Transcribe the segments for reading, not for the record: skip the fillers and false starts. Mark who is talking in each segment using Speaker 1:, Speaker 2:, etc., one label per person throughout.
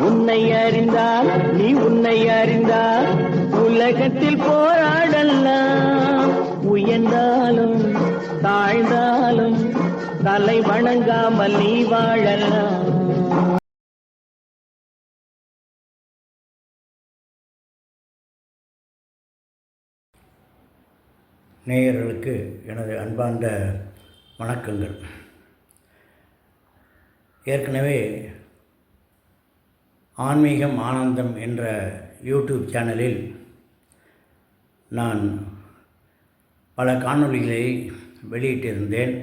Speaker 1: உன்னை அறிந்தால் நீ உன்னை அறிந்தால் உலகத்தில் போராடலாம். உயர்ந்தாலும் தாழ்ந்தாலும் தலை வணங்காமல் நீ வாழலாம்.
Speaker 2: நேயர்களுக்கு எனது அன்பார்ந்த வணக்கங்கள். ஏற்கனவே ஆன்மீகம் ஆனந்தம் என்ற யூடியூப் சேனலில் நான் பல காணொளிகளை வெளியிட்டிருந்தேன்.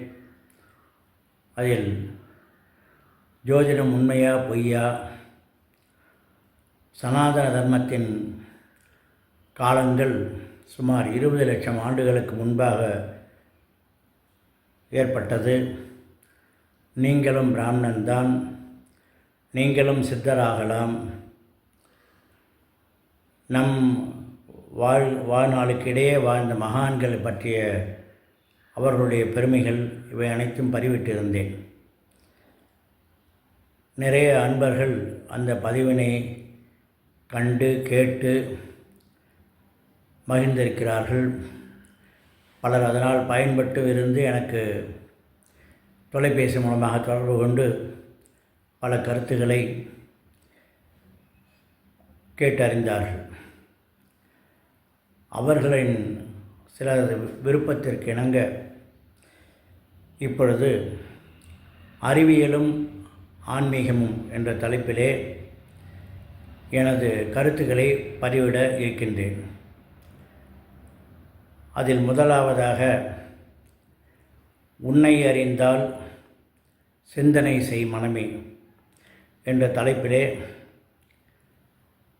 Speaker 2: அதில் ஜோதிடம் உண்மையா பொய்யா, சனாதன தர்மத்தின் காலங்கள் சுமார் 20 லட்சம் ஆண்டுகளுக்கு முன்பாக ஏற்பட்டது. நீங்களும் பிராமணன்தான், நீங்களும் சித்தராகலாம், நம் வாழ்நாளுக்கிடையே வாழ்ந்த மகான்களை பற்றிய அவர்களுடைய பெருமைகள் இவை அனைத்தும் பதிவிட்டிருந்தேன். நிறைய அன்பர்கள் அந்த பதிவினை கண்டு கேட்டு மகிழ்ந்திருக்கிறார்கள். பலர் அதனால் பயன்பட்டு இருந்து எனக்கு தொலைபேசி மூலமாக தொடர்பு கொண்டு பல கருத்துக்களை கேட்டறிந்தார்கள். அவர்களின் சில விருப்பத்திற்கு இணங்க இப்பொழுது அறிவியலும் ஆன்மீகமும் என்ற தலைப்பிலே எனது கருத்துக்களை பதிவிட இருக்கின்றேன். அதில் முதலாவதாக, உன்னை அறிந்தால் சிந்தனை செய் மனமே என்ற தலைப்பிலே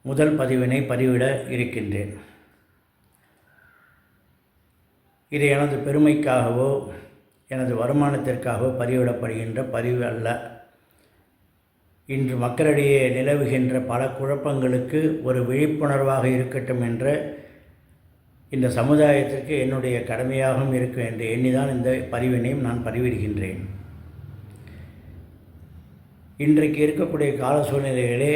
Speaker 2: முதல் பதிவினை பதிவிட இருக்கின்றேன். இது எனது பெருமைக்காகவோ எனது வருமானத்திற்காகவோ பதிவிடப்படுகின்ற பதிவு அல்ல. இன்று மக்களிடையே நிலவுகின்ற பல குழப்பங்களுக்கு ஒரு விழிப்புணர்வாக இருக்கட்டும் என்ற இந்த சமுதாயத்திற்கு என்னுடைய கடமையாகவும் இருக்கும் என்று எண்ணிதான் இந்த பதிவினையும் நான் பதிவிடுகின்றேன். இன்றைக்கு இருக்கக்கூடிய கால சூழ்நிலைகளே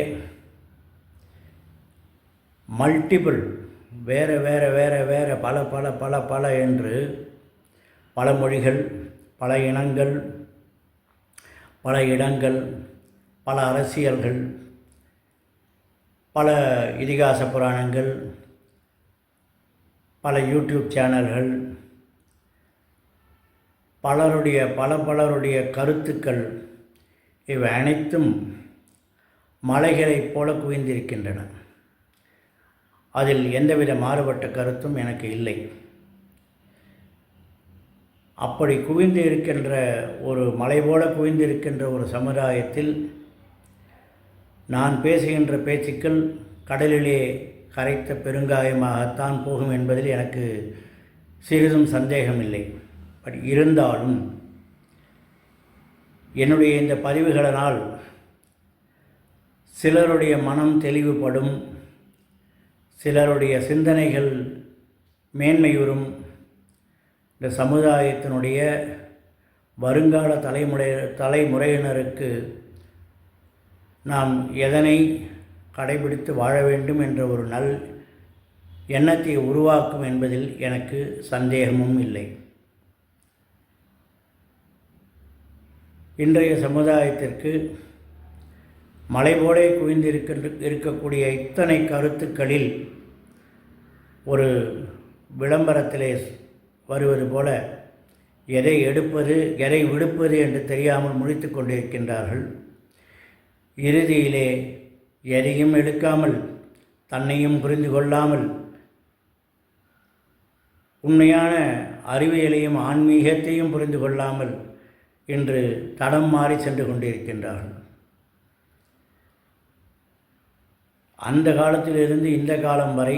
Speaker 2: மல்டிபிள் வேறு வேறு வேறு வேறு பல பல பல பல என்று பல மொழிகள், பல இனங்கள், பல இடங்கள், பல அரசியல்கள், பல இதிகாச புராணங்கள், பல யூடியூப் சேனல்கள், பலருடைய கருத்துக்கள் இவை அனைத்தும் மலைகளைப் போல குவிந்திருக்கின்றன. அதில் எந்தவித மாறுபட்ட கருத்தும் எனக்கு இல்லை. அப்படி குவிந்து இருக்கின்ற ஒரு மலை போல குவிந்திருக்கின்ற ஒரு சமுதாயத்தில் நான் பேசுகின்ற பேச்சுக்கள் கடலிலே கரைத்த பெருங்காயமாகத்தான் போகும் என்பதில் எனக்கு சிறிதும் சந்தேகமில்லை. பட் இருந்தாலும் என்னுடைய இந்த பதிவுகளினால் சிலருடைய மனம் தெளிவுபடும், சிலருடைய சிந்தனைகள் மேன்மையுறும். இந்த சமுதாயத்தினுடைய வருங்கால தலைமுறையினருக்கு நாம் எதனை கடைபிடித்து வாழ வேண்டும் என்ற ஒரு நல் எண்ணத்தை உருவாக்கும் என்பதில் எனக்கு சந்தேகமும் இல்லை. இன்றைய சமுதாயத்திற்கு மலை போலே இருக்கக்கூடிய இத்தனை கருத்துக்களில் ஒரு விளம்பரத்திலே வருவது போல எதை எடுப்பது எதை விடுப்பது என்று தெரியாமல் முழித்து கொண்டிருக்கின்றார்கள். இறுதியிலே எதையும் எடுக்காமல், தன்னையும் புரிந்து கொள்ளாமல், உண்மையான அறிவியலையும் ஆன்மீகத்தையும் புரிந்து கொள்ளாமல் இன்று தடம் மாறி சென்று கொண்டிருக்கின்றார்கள். அந்த காலத்திலிருந்து இந்த காலம் வரை,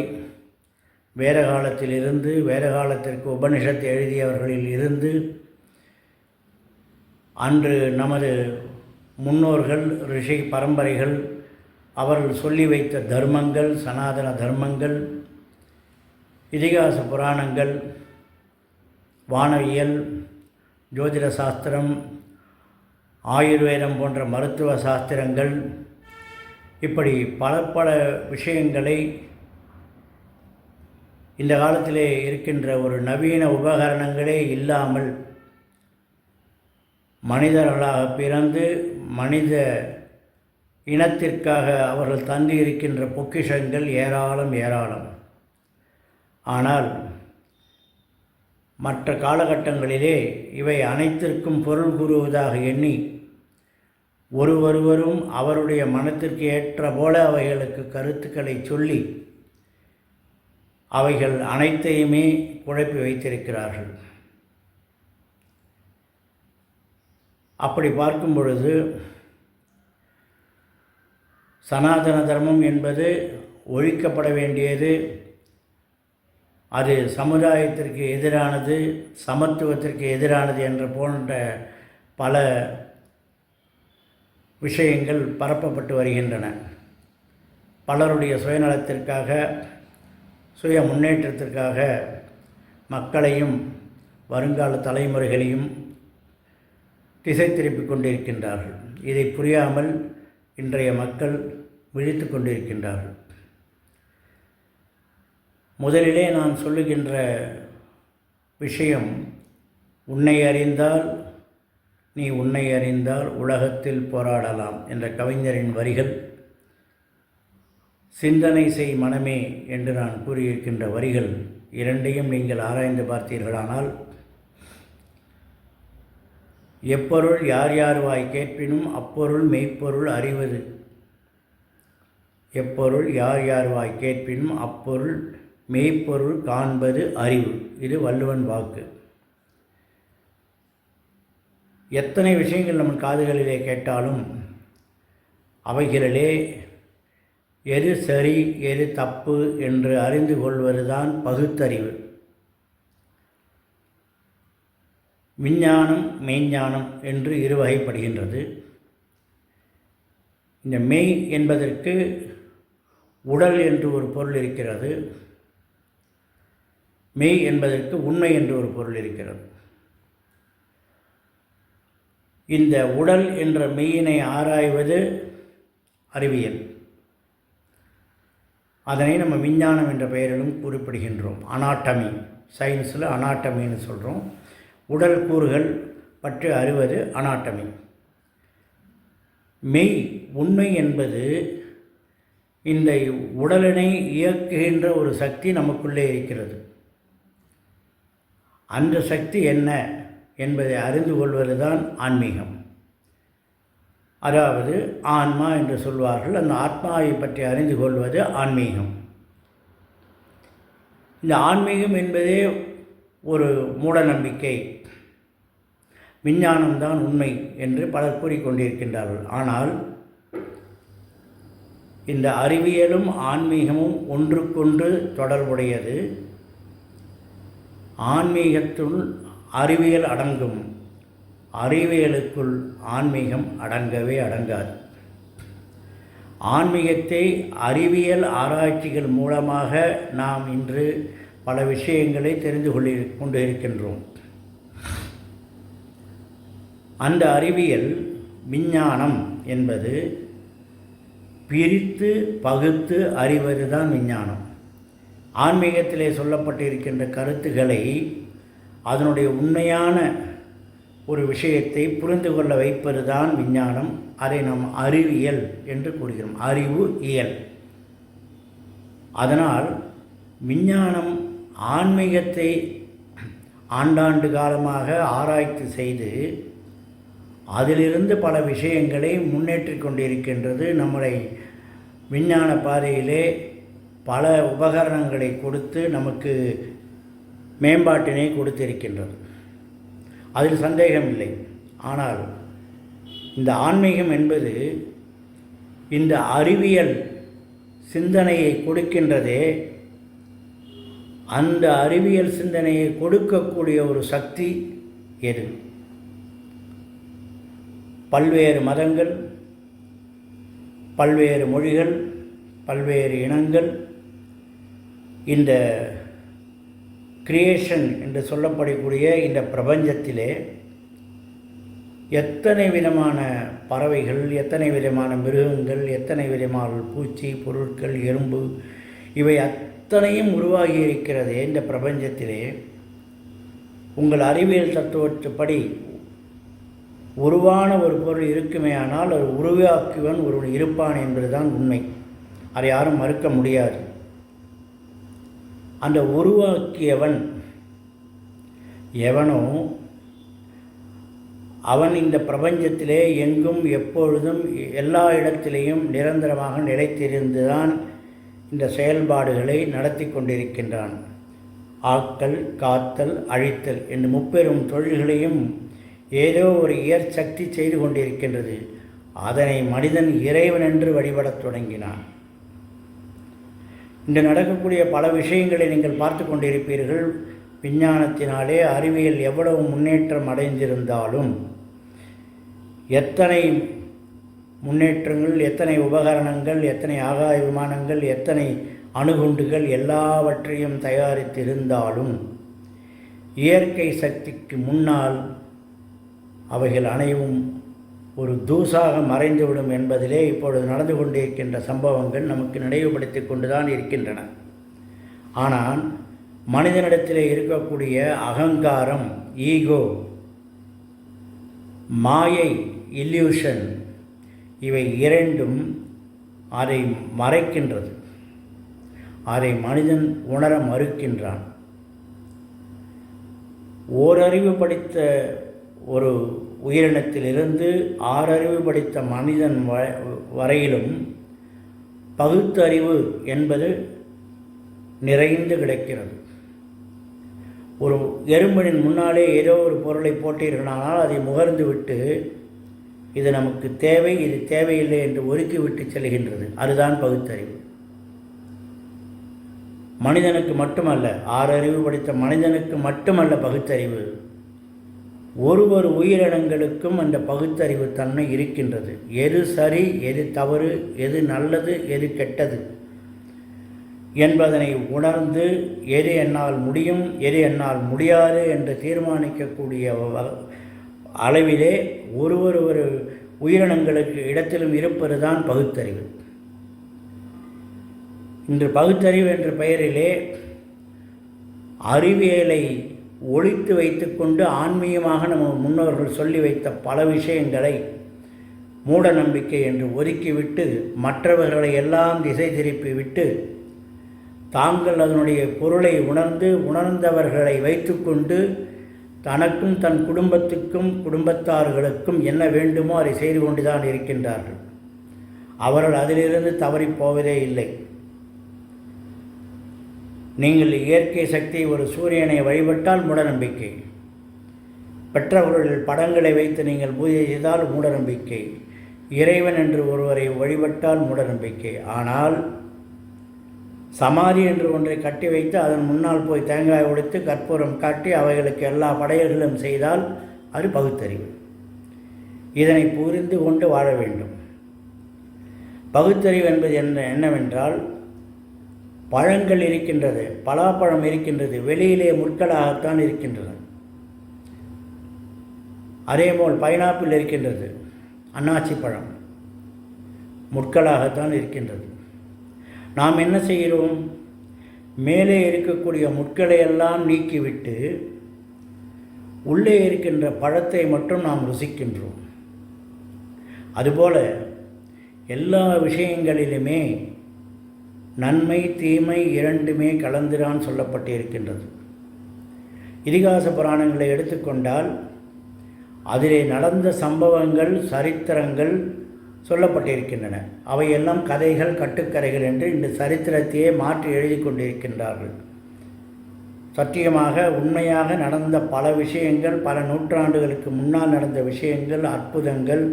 Speaker 2: வேற காலத்திலிருந்து வேற காலத்திற்கு உபனிஷத்தை எழுதியவர்களில் இருந்து அன்று நமது முன்னோர்கள், ரிஷி பரம்பரைகள் அவர்கள் சொல்லி வைத்த தர்மங்கள், சனாதன தர்மங்கள், இதிகாச புராணங்கள், வானவியல், ஜோதிட சாஸ்திரம், ஆயுர்வேதம் போன்ற மருத்துவ சாஸ்திரங்கள் இப்படி பல பல விஷயங்களை இந்த காலத்திலே இருக்கின்ற ஒரு நவீன உபகரணங்களே இல்லாமல் மனிதர்களாக பிறந்து மனித இனத்திற்காக அவர்கள் தந்து இருக்கின்ற பொக்கிஷங்கள் ஏராளம் ஏராளம். ஆனால் மற்ற காலகட்டங்களிலே இவை அனைத்திற்கும் பொருள் கூறுவதாக எண்ணி ஒருவரும் அவருடைய மனத்திற்கு ஏற்ற போல அவைகளுக்கு கருத்துக்களை சொல்லி அவைகள் அனைத்தையுமே குழப்பி வைத்திருக்கிறார்கள். அப்படி பார்க்கும் பொழுது சனாதன தர்மம் என்பது ஒழிக்கப்பட வேண்டியது, அது சமுதாயத்திற்கு எதிரானது, சமத்துவத்திற்கு எதிரானது என்ற போன்ற பல விஷயங்கள் பரப்பப்பட்டு வருகின்றன. பலருடைய சுயநலத்திற்காக, சுய முன்னேற்றத்திற்காக மக்களையும் வருங்கால தலைமுறைகளையும் திசை திருப்பிக் கொண்டிருக்கின்றார்கள். இதை புரியாமல் இன்றைய மக்கள் விழித்து கொண்டிருக்கின்றார்கள். முதலிலே நான் சொல்லுகின்ற விஷயம், உன்னை அறிந்தால் நீ உன்னை அறிந்தால் உலகத்தில் போராடலாம் என்ற கவிஞரின் வரிகள், சிந்தனை செய் மனமே என்று நான் கூறியிருக்கின்ற வரிகள் இரண்டையும் நீங்கள் ஆராய்ந்து பார்த்தீர்களானால், எப்பொருள் யார் யார் வாய் கேட்பினும் அப்பொருள் மெய்ப்பொருள் அறிவது, எப்பொருள் யார் யார் வாய் கேட்பினும் அப்பொருள் மெய்ப்பொருள் காண்பது அறிவு. இது வள்ளுவன் வாக்கு. எத்தனை விஷயங்கள் நம்ம காதுகளிலே கேட்டாலும் அவைகளிலே எது சரி எது தப்பு என்று அறிந்து கொள்வதுதான் பகுத்தறிவு. விஞ்ஞானம் மெய்ஞானம் என்று இருவகைப்படுகின்றது. இந்த மெய் என்பதற்கு உடல் என்று ஒரு பொருள் இருக்கிறது, மெய் என்பதற்கு உண்மை என்று ஒரு பொருள் இருக்கிறது. இந்த உடல் என்ற மெய்யினை ஆராய்வது அறிவியல். அதனை நம்ம விஞ்ஞானம் என்ற பெயரிலும் குறிப்பிடுகின்றோம். அனாட்டமி, சயின்ஸில் அனாட்டமின்னு சொல்கிறோம். உடல் கூறுகள் பற்றி அறிவது அனாட்டமி. மெய் உண்மை என்பது இந்த உடலினை இயக்குகின்ற ஒரு சக்தி நமக்குள்ளே இருக்கிறது. அந்த சக்தி என்ன என்பதை அறிந்து கொள்வது தான் ஆன்மீகம். அதாவது ஆன்மா என்று சொல்வார்கள். அந்த ஆத்மாவை பற்றி அறிந்து கொள்வது ஆன்மீகம். இந்த ஆன்மீகம் என்பதே ஒரு மூட நம்பிக்கை. விஞ்ஞானம்தான் உண்மை என்று பலர் கூறிக்கொண்டிருக்கின்றார்கள். ஆனால் இந்த அறிவியலும் ஆன்மீகமும் ஒன்றுக்கொன்று தொடர்புடையது. ஆன்மீகத்துள் அறிவியல் அடங்கும், அறிவியலுக்குள் ஆன்மீகம் அடங்கவே அடங்காது. ஆன்மீகத்தை அறிவியல் ஆராய்ச்சிகள் மூலமாக நாம் இன்று பல விஷயங்களை தெரிந்து கொண்டு இருக்கின்றோம். அந்த அறிவியல் விஞ்ஞானம் என்பது பிரித்து பகுத்து அறிவது தான் விஞ்ஞானம். ஆன்மீகத்திலே சொல்லப்பட்டிருக்கின்ற கருத்துக்களை, அதனுடைய உண்மையான ஒரு விஷயத்தை புரிந்து கொள்ள வைப்பது தான் விஞ்ஞானம். அதை நாம் அறிவியல் என்று கூறுகிறோம். அறிவு இயல். அதனால் விஞ்ஞானம் ஆன்மீகத்தை ஆண்டாண்டு காலமாக ஆராய்ச்சி செய்து அதிலிருந்து பல விஷயங்களை முன்னேற்றிக் கொண்டிருக்கின்றது. நம்மளை விஞ்ஞான பாதையிலே பல உபகரணங்களை கொடுத்து நமக்கு மேம்பாட்டினை கொடுத்திருக்கின்றது. அதில் சந்தேகமில்லை. ஆனால் இந்த ஆன்மீகம் என்பது இந்த அறிவியல் சிந்தனையை கொடுக்கின்றதே, அந்த அறிவியல் சிந்தனையை கொடுக்கக்கூடிய ஒரு சக்தி எது? பல்வேறு மதங்கள், பல்வேறு மொழிகள், பல்வேறு இனங்கள், இந்த கிரியேஷன் என்று சொல்லப்படக்கூடிய இந்த பிரபஞ்சத்திலே எத்தனை விதமான பறவைகள், எத்தனை விதமான மிருகங்கள், எத்தனை விதமான பூச்சி பொருட்கள், எறும்பு, இவை அத்தனையும் உருவாகி இருக்கிறது இந்த பிரபஞ்சத்திலே. உங்கள் அறிவியல் தத்துவப்படி உருவான ஒரு பொருள் இருக்குமே ஆனால் அது உருவாக்குவன் ஒரு இருப்பான் என்பதுதான் உண்மை. அதை யாரும் மறுக்க முடியாது. அந்த உருவாக்கியவன் எவனோ அவன் இந்த பிரபஞ்சத்திலே எங்கும் எப்பொழுதும் எல்லா இடத்திலேயும் நிரந்தரமாக நிலைத்திருந்துதான் இந்த செயல்பாடுகளை நடத்தி கொண்டிருக்கின்றான். ஆக்கல், காத்தல், அழித்தல் என்ற முப்பெரும் தொழில்களையும் ஏதோ ஒரு இயற்சக்தி செய்து கொண்டிருக்கின்றது. அதனை மனிதன் இறைவன் என்று வழிபடத் தொடங்கினான். இன்று நடக்கக்கூடிய பல விஷயங்களை நீங்கள் பார்த்து கொண்டிருப்பீர்கள். விஞ்ஞானத்தினாலே அறிவியல் எவ்வளவு முன்னேற்றம் அடைந்திருந்தாலும், எத்தனை முன்னேற்றங்கள், எத்தனை உபகரணங்கள், எத்தனை ஆகாய விமானங்கள், எத்தனை அணுகுண்டுகள் எல்லாவற்றையும் தயாரித்திருந்தாலும் இயற்கை சக்திக்கு முன்னால் அவைகள் அனைவும் ஒரு தூசாக மறைந்துவிடும் என்பதிலே இப்பொழுது நடந்து கொண்டிருக்கின்ற சம்பவங்கள் நமக்கு நினைவுபடுத்தி கொண்டுதான் இருக்கின்றன. ஆனால் மனிதனிடத்திலே இருக்கக்கூடிய அகங்காரம், ஈகோ, மாயை, இல்யூஷன், இவை இரண்டும் அதை மறைக்கின்றது. அதை மனிதன் உணர மறுக்கின்றான். ஓரறிவு படித்த ஒரு உயிரினத்திலிருந்து 6 அறிவு படித்த மனிதன் வரையிலும் பகுத்தறிவு என்பது நிறைந்து கிடக்கிறது. ஒரு எறும்பின் முன்னாலே ஏதோ ஒரு பொருளை போட்டீர்களானால் அதை முகர்ந்து விட்டு இது நமக்கு தேவை, இது தேவையில்லை என்று ஒதுக்கிவிட்டு செல்கின்றது. அதுதான் பகுத்தறிவு. மனிதனுக்கு மட்டுமல்ல, 6 அறிவு படித்த மனிதனுக்கு மட்டுமல்ல பகுத்தறிவு, ஒரு உயிரினங்களுக்கும் அந்த பகுத்தறிவு தன்மை இருக்கின்றது. எது சரி, எது தவறு, எது நல்லது, எது கெட்டது என்பதனை உணர்ந்து எது என்னால் முடியும், எது என்னால் முடியாது என்று தீர்மானிக்கக்கூடிய அளவிலே ஒரு உயிரினங்களுக்கு இடத்திலும் இருப்பது தான் பகுத்தறிவு. இன்று பகுத்தறிவு என்ற பெயரிலே அறிவியலை ஒழித்து வைத்துக்கொண்டு ஆன்மீகமாக நம்ம முன்னோர்கள் சொல்லி வைத்த பல விஷயங்களை மூட நம்பிக்கை என்று ஒதுக்கிவிட்டு மற்றவர்களை எல்லாம் திசை திருப்பிவிட்டு தாங்கள் அதனுடைய பொருளை உணர்ந்தவர்களை வைத்துக்கொண்டு தனக்கும் தன் குடும்பத்துக்கும் குடும்பத்தார்களுக்கும் என்ன வேண்டுமோ அதை செய்து கொண்டுதான் இருக்கின்றார்கள். அவர்கள் அதிலிருந்து தவறி போவதே இல்லை. நீங்கள் இயற்கை சக்தி ஒரு சூரியனை வழிபட்டால் மூடநம்பிக்கை, பெற்றவர்கள் படங்களை வைத்து நீங்கள் பூஜை செய்தால் மூடநம்பிக்கை, இறைவன் என்று ஒருவரை வழிபட்டால் மூடநம்பிக்கை. ஆனால் சமாதி என்று ஒன்றை கட்டி வைத்து அதன் முன்னால் போய் தேங்காய் உடைத்து கற்பூரம் காட்டி அவைகளுக்கு எல்லா படையல்களும் செய்தால் அது பகுத்தறிவு. இதனை புரிந்து கொண்டு வாழ வேண்டும். பகுத்தறிவு என்பது என்னவென்றால், பழங்கள் இருக்கின்றது, பலாப்பழம் இருக்கின்றது, வெளியிலே முட்களாகத்தான் இருக்கின்றது. அதேபோல் பைனாப்பிள் இருக்கின்றது, அன்னாச்சி பழம் முட்களாகத்தான் இருக்கின்றது. நாம் என்ன செய்கிறோம்? மேலே இருக்கக்கூடிய முட்களை எல்லாம் நீக்கிவிட்டு உள்ளே இருக்கின்ற பழத்தை மட்டும் நாம் ருசிக்கின்றோம். அதுபோல எல்லா விஷயங்களிலுமே நன்மை தீமை இரண்டுமே கலந்துதான் சொல்லப்பட்டு இருக்கின்றது. இதிகாச புராணங்களை எடுத்துக்கொண்டால் அதிலே நடந்த சம்பவங்கள், சரித்திரங்கள் சொல்லப்பட்டிருக்கின்றன. அவையெல்லாம் கதைகள், கட்டுக்கதைகள் என்று இந்த சரித்திரத்தையே மாற்றி எழுதி கொண்டிருக்கின்றார்கள். சத்தியமாக உண்மையாக நடந்த பல விஷயங்கள், பல நூற்றாண்டுகளுக்கு முன்னால் நடந்த விஷயங்கள், அற்புதங்கள்,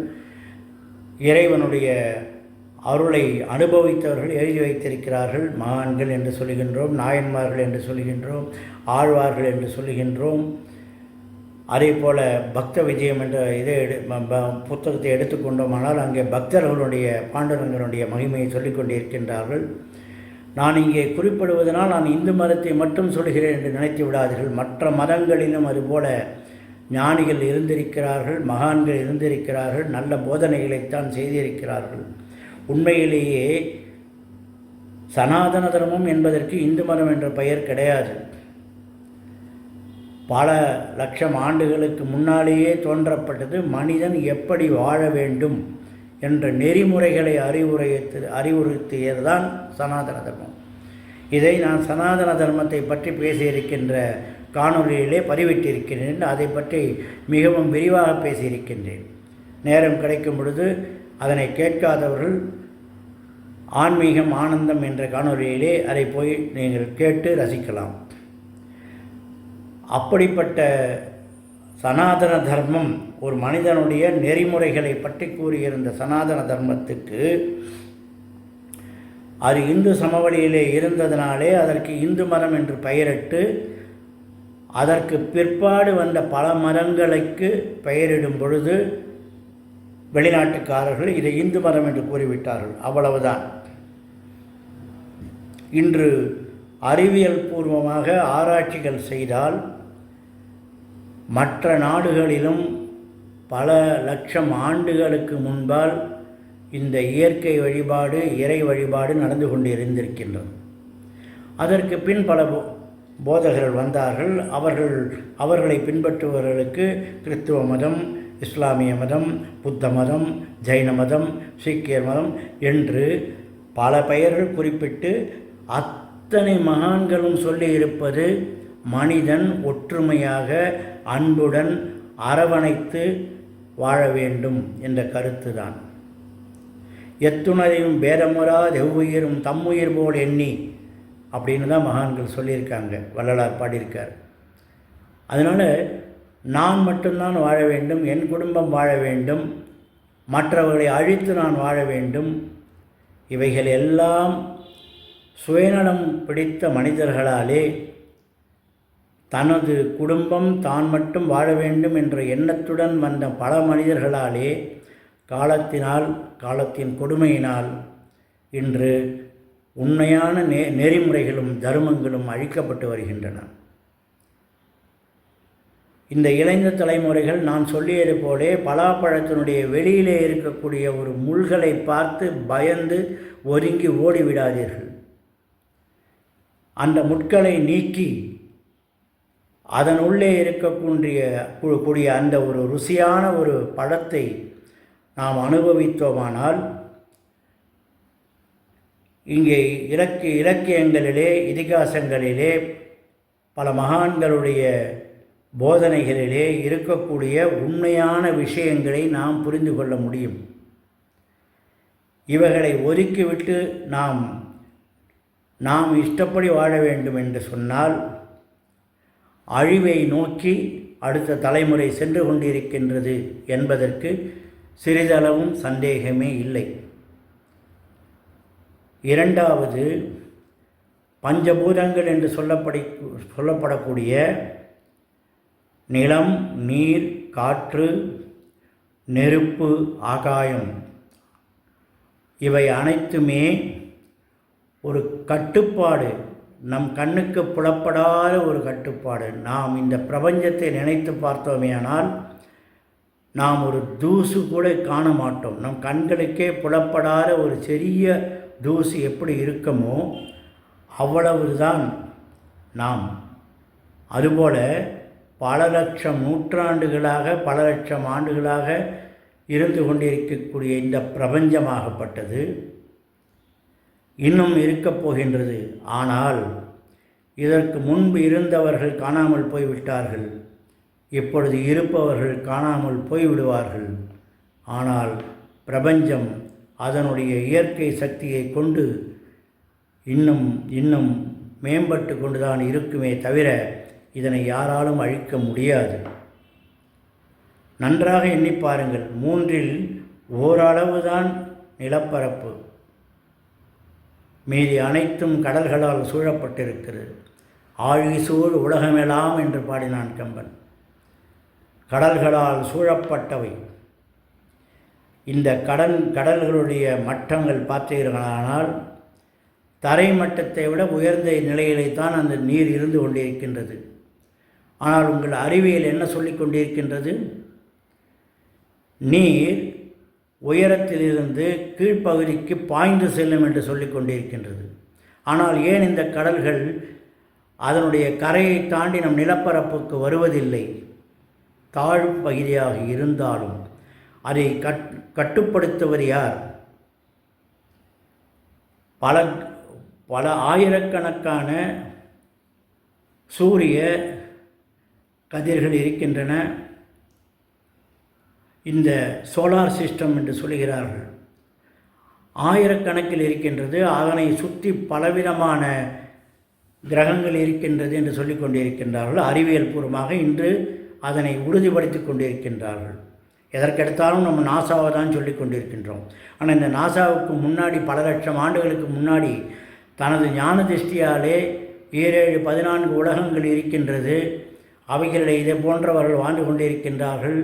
Speaker 2: இறைவனுடைய அருளை அனுபவித்தவர்கள் எழுதி வைத்திருக்கிறார்கள். மகான்கள் என்று சொல்லுகின்றோம், நாயன்மார்கள் என்று சொல்லுகின்றோம், ஆழ்வார்கள் என்று சொல்லுகின்றோம். அதே போல் பக்த விஜயம் என்ற புத்தகத்தை எடுத்துக்கொண்டோமானால் அங்கே பக்தர்களுடைய பாண்டுரங்கனுடைய மகிமையை சொல்லிக் கொண்டிருக்கின்றார்கள். நான் இங்கே குறிப்பிடுவதனால் நான் இந்து மதத்தை மட்டும் சொல்கிறேன் என்று நினைத்து விடாதீர்கள். மற்ற மதங்களிலும் அதுபோல ஞானிகள் இருந்திருக்கிறார்கள், மகான்கள் இருந்திருக்கிறார்கள், நல்ல போதனைகளைத்தான் செய்திருக்கிறார்கள். உண்மையிலேயே சனாதன தர்மம் என்பதற்கு இந்து மதம் என்ற பெயர் கிடையாது. பல லட்சம் ஆண்டுகளுக்கு முன்னாலேயே தோன்றப்பட்டது. மனிதன் எப்படி வாழ வேண்டும் என்ற நெறிமுறைகளை அறிவுறுத்தியதுதான் சனாதன தர்மம். இதை நான் சனாதன தர்மத்தை பற்றி பேசியிருக்கின்ற காணொலியிலே பதிவிட்டிருக்கின்றேன். அதை பற்றி மிகவும் விரிவாக பேசியிருக்கின்றேன். நேரம் கிடைக்கும் பொழுது அதனை கேட்காதவர்கள் ஆன்மீகம் ஆனந்தம் என்ற காணொலியிலே அதை போய் நீங்கள் கேட்டு ரசிக்கலாம். அப்படிப்பட்ட சனாதன தர்மம், ஒரு மனிதனுடைய நெறிமுறைகளை பற்றி கூறியிருந்த சனாதன தர்மத்துக்கு அது இந்து சமவெளியிலே இருந்ததினாலே அதற்கு இந்து மதம் என்று பெயரிட்டு, அதற்கு பிற்பாடு வந்த பல மதங்களுக்கு பெயரிடும் பொழுது வெளிநாட்டுக்காரர்கள் இதை இந்து மதம் என்று கூறிவிட்டார்கள். அவ்வளவுதான். இன்று அறிவியல் பூர்வமாக ஆராய்ச்சிகள் செய்தால் மற்ற நாடுகளிலும் பல லட்சம் ஆண்டுகளுக்கு முன்பால் இந்த இயற்கை வழிபாடு, இறை வழிபாடு நடந்து கொண்டிருந்திருக்கின்றது. அதற்கு பின் பல போதகர்கள் வந்தார்கள். அவர்களை பின்பற்றுபவர்களுக்கு கிறிஸ்துவ மதம், இஸ்லாமிய மதம், புத்த மதம், ஜைன மதம், சீக்கியர் மதம் என்று பல பெயர்கள் குறிப்பிட்டு அத்தனை மகான்களும் சொல்லியிருப்பது மனிதன் ஒற்றுமையாக அன்புடன் அரவணைத்து வாழ வேண்டும் என்ற கருத்து தான். எத்துணரையும் பேதமுறா எவ்வுயிரும் தம்முயிர் போல் எண்ணி அப்படின்னு தான் மகான்கள் சொல்லியிருக்காங்க. வள்ளலார் பாடியிருக்கார். அதனால் நான் மட்டும்தான் வாழ வேண்டும், என் குடும்பம் வாழ வேண்டும், மற்றவர்களை அழித்து நான் வாழ வேண்டும், இவைகள் எல்லாம் சுயநலம் பிடித்த மனிதர்களாலே, தனது குடும்பம் தான் மட்டும் வாழ வேண்டும் என்ற எண்ணத்துடன் வந்த பல மனிதர்களாலே காலத்தின் கொடுமையினால் இன்று உண்மையான நெறிமுறைகளும் தர்மங்களும் அழிக்கப்பட்டு வருகின்றன. இந்த இளைஞ தலைமுறைகள் நான் சொல்லியது போலே பலாப்பழத்தினுடைய வெளியிலே இருக்கக்கூடிய ஒரு முள்களை பார்த்து பயந்து ஒதுங்கி ஓடிவிடாதீர்கள். அந்த முட்களை நீக்கி அதன் உள்ளே இருக்கக்கூடிய அந்த ஒரு ருசியான ஒரு பழத்தை நாம் அனுபவித்தோமானால், இங்கே இலக்கியங்களிலே, இதிகாசங்களிலே, பல மகான்களுடைய போதனைகளிலே இருக்கக்கூடிய உண்மையான விஷயங்களை நாம் புரிந்து கொள்ள முடியும். இவைகளை ஒதுக்கிவிட்டு நாம் இஷ்டப்படி வாழ வேண்டும் என்று சொன்னால் அழிவை நோக்கி அடுத்த தலைமுறை சென்று கொண்டிருக்கின்றது என்பதற்கு சிறிதளவும் சந்தேகமே இல்லை. இரண்டாவது, பஞ்சபூதங்கள் என்று சொல்லப்படக்கூடிய நிலம், நீர், காற்று, நெருப்பு, ஆகாயம், இவை அனைத்துமே ஒரு கட்டுப்பாடு, நம் கண்ணுக்கு புலப்படாத ஒரு கட்டுப்பாடு. நாம் இந்த பிரபஞ்சத்தை நினைத்து பார்த்தோமேயானால் நாம் ஒரு தூசு கூட காண மாட்டோம். நம் கண்களுக்கே புலப்படாத ஒரு சிறிய தூசு எப்படி இருக்குமோ அவ்வளவுதான் நாம். அதுபோல பல லட்சம் நூற்றாண்டுகளாக, பல லட்சம் ஆண்டுகளாக இருந்து கொண்டிருக்கக்கூடிய இந்த பிரபஞ்சமாகப்பட்டது இன்னும் இருக்கப் போகின்றது. ஆனால் இதற்கு முன்பு இருந்தவர்கள் காணாமல் போய்விட்டார்கள். இப்பொழுது இருப்பவர்கள் காணாமல் போய்விடுவார்கள். ஆனால் பிரபஞ்சம் அதனுடைய இயற்கை சக்தியை கொண்டு இன்னும் மேம்பட்டு கொண்டுதான் இருக்குமே தவிர இதனை யாராலும் அழிக்க முடியாது. நன்றாக எண்ணி பாருங்கள். 3இல் ஓரளவுதான் நிலப்பரப்பு, மீதி அனைத்தும் கடல்களால் சூழப்பட்டிருக்கிறது. ஆழிசூழ் உலகமெல்லாம் என்று பாடினான் கம்பன். கடல்களால் சூழப்பட்டவை. இந்த கடல்களுடைய மட்டங்கள் பார்த்தீர்களானால் தரை மட்டத்தை விட உயர்ந்த நிலையிலே தான் அந்த நீர் இருந்து கொண்டிருக்கின்றது. ஆனால் உங்கள் அறிவியல் என்ன சொல்லிக் கொண்டிருக்கின்றது? நீர் உயரத்திலிருந்து கீழ்ப்பகுதிக்கு பாய்ந்து செல்லும் என்று சொல்லிக் கொண்டிருக்கின்றது. ஆனால் ஏன் இந்த கடல்கள் அதனுடைய கரையை தாண்டி நம் நிலப்பரப்புக்கு வருவதில்லை? தாழ்பகுதியாக இருந்தாலும் அதை கட்டுப்படுத்துவது யார்? பல ஆயிரக்கணக்கான சூரிய கதிர்கள் இருக்கின்றன. இந்த சோலார் சிஸ்டம் என்று சொல்கிறார்கள். ஆயிரக்கணக்கில் இருக்கின்றது. அதனை சுற்றி பலவிதமான கிரகங்கள் இருக்கின்றது என்று சொல்லிக் கொண்டிருக்கின்றார்கள். அறிவியல் பூர்வமாக இன்று அதனை உறுதிப்படுத்தி கொண்டிருக்கின்றார்கள். எதற்கெடுத்தாலும் நம்ம நாசாவை தான் சொல்லி கொண்டிருக்கின்றோம். ஆனால் இந்த நாசாவுக்கு முன்னாடி பல லட்சம் ஆண்டுகளுக்கு முன்னாடி தனது ஞான திருஷ்டியாலே 7 14 உலகங்கள் இருக்கின்றது. அவைகளில் இதை போன்றவர்கள் வாழ்ந்து கொண்டிருக்கின்றார்கள்.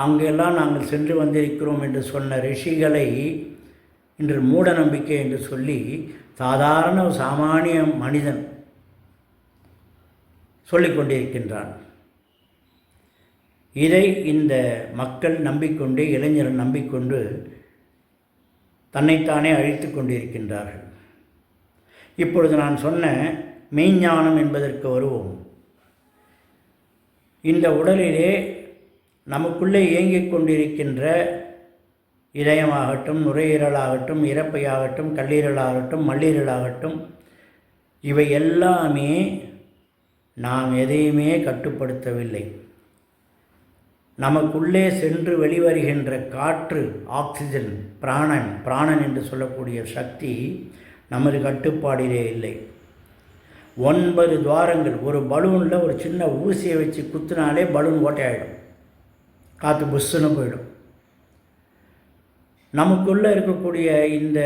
Speaker 2: அங்கெல்லாம் நாங்கள் சென்று வந்திருக்கிறோம் என்று சொன்ன ரிஷிகளை இன்று மூட நம்பிக்கை என்று சொல்லி சாதாரண சாமானிய மனிதன் சொல்லிக் கொண்டிருக்கின்றான். இதை இந்த மக்கள் நம்பிக்கொண்டு, இளைஞர்கள் நம்பிக்கொண்டு தன்னைத்தானே அழித்து கொண்டிருக்கின்றார்கள். இப்பொழுது நான் சொன்ன மெய்ஞானம் என்பதற்கு வருவோம். இந்த உடலிலே நமக்குள்ளே இயங்கிக் கொண்டிருக்கின்ற இதயமாகட்டும், நுரையீரலாகட்டும், இரைப்பையாகட்டும், கல்லீரலாகட்டும், மல்லீரலாகட்டும், இவை எல்லாமே நாம் எதையுமே கட்டுப்படுத்தவில்லை. நமக்குள்ளே சென்று வெளிவருகின்ற காற்று, ஆக்சிஜன், பிராணன் என்று சொல்லக்கூடிய சக்தி நமது கட்டுப்பாடிலே இல்லை. 9 துவாரங்கள். ஒரு பலூனில் ஒரு சின்ன ஊசியை வச்சு குத்தினாலே பலூன் ஓட்டையாயிடும், காற்று புஷ்ஷுன்னு போயிடும். நமக்குள்ளே இருக்கக்கூடிய இந்த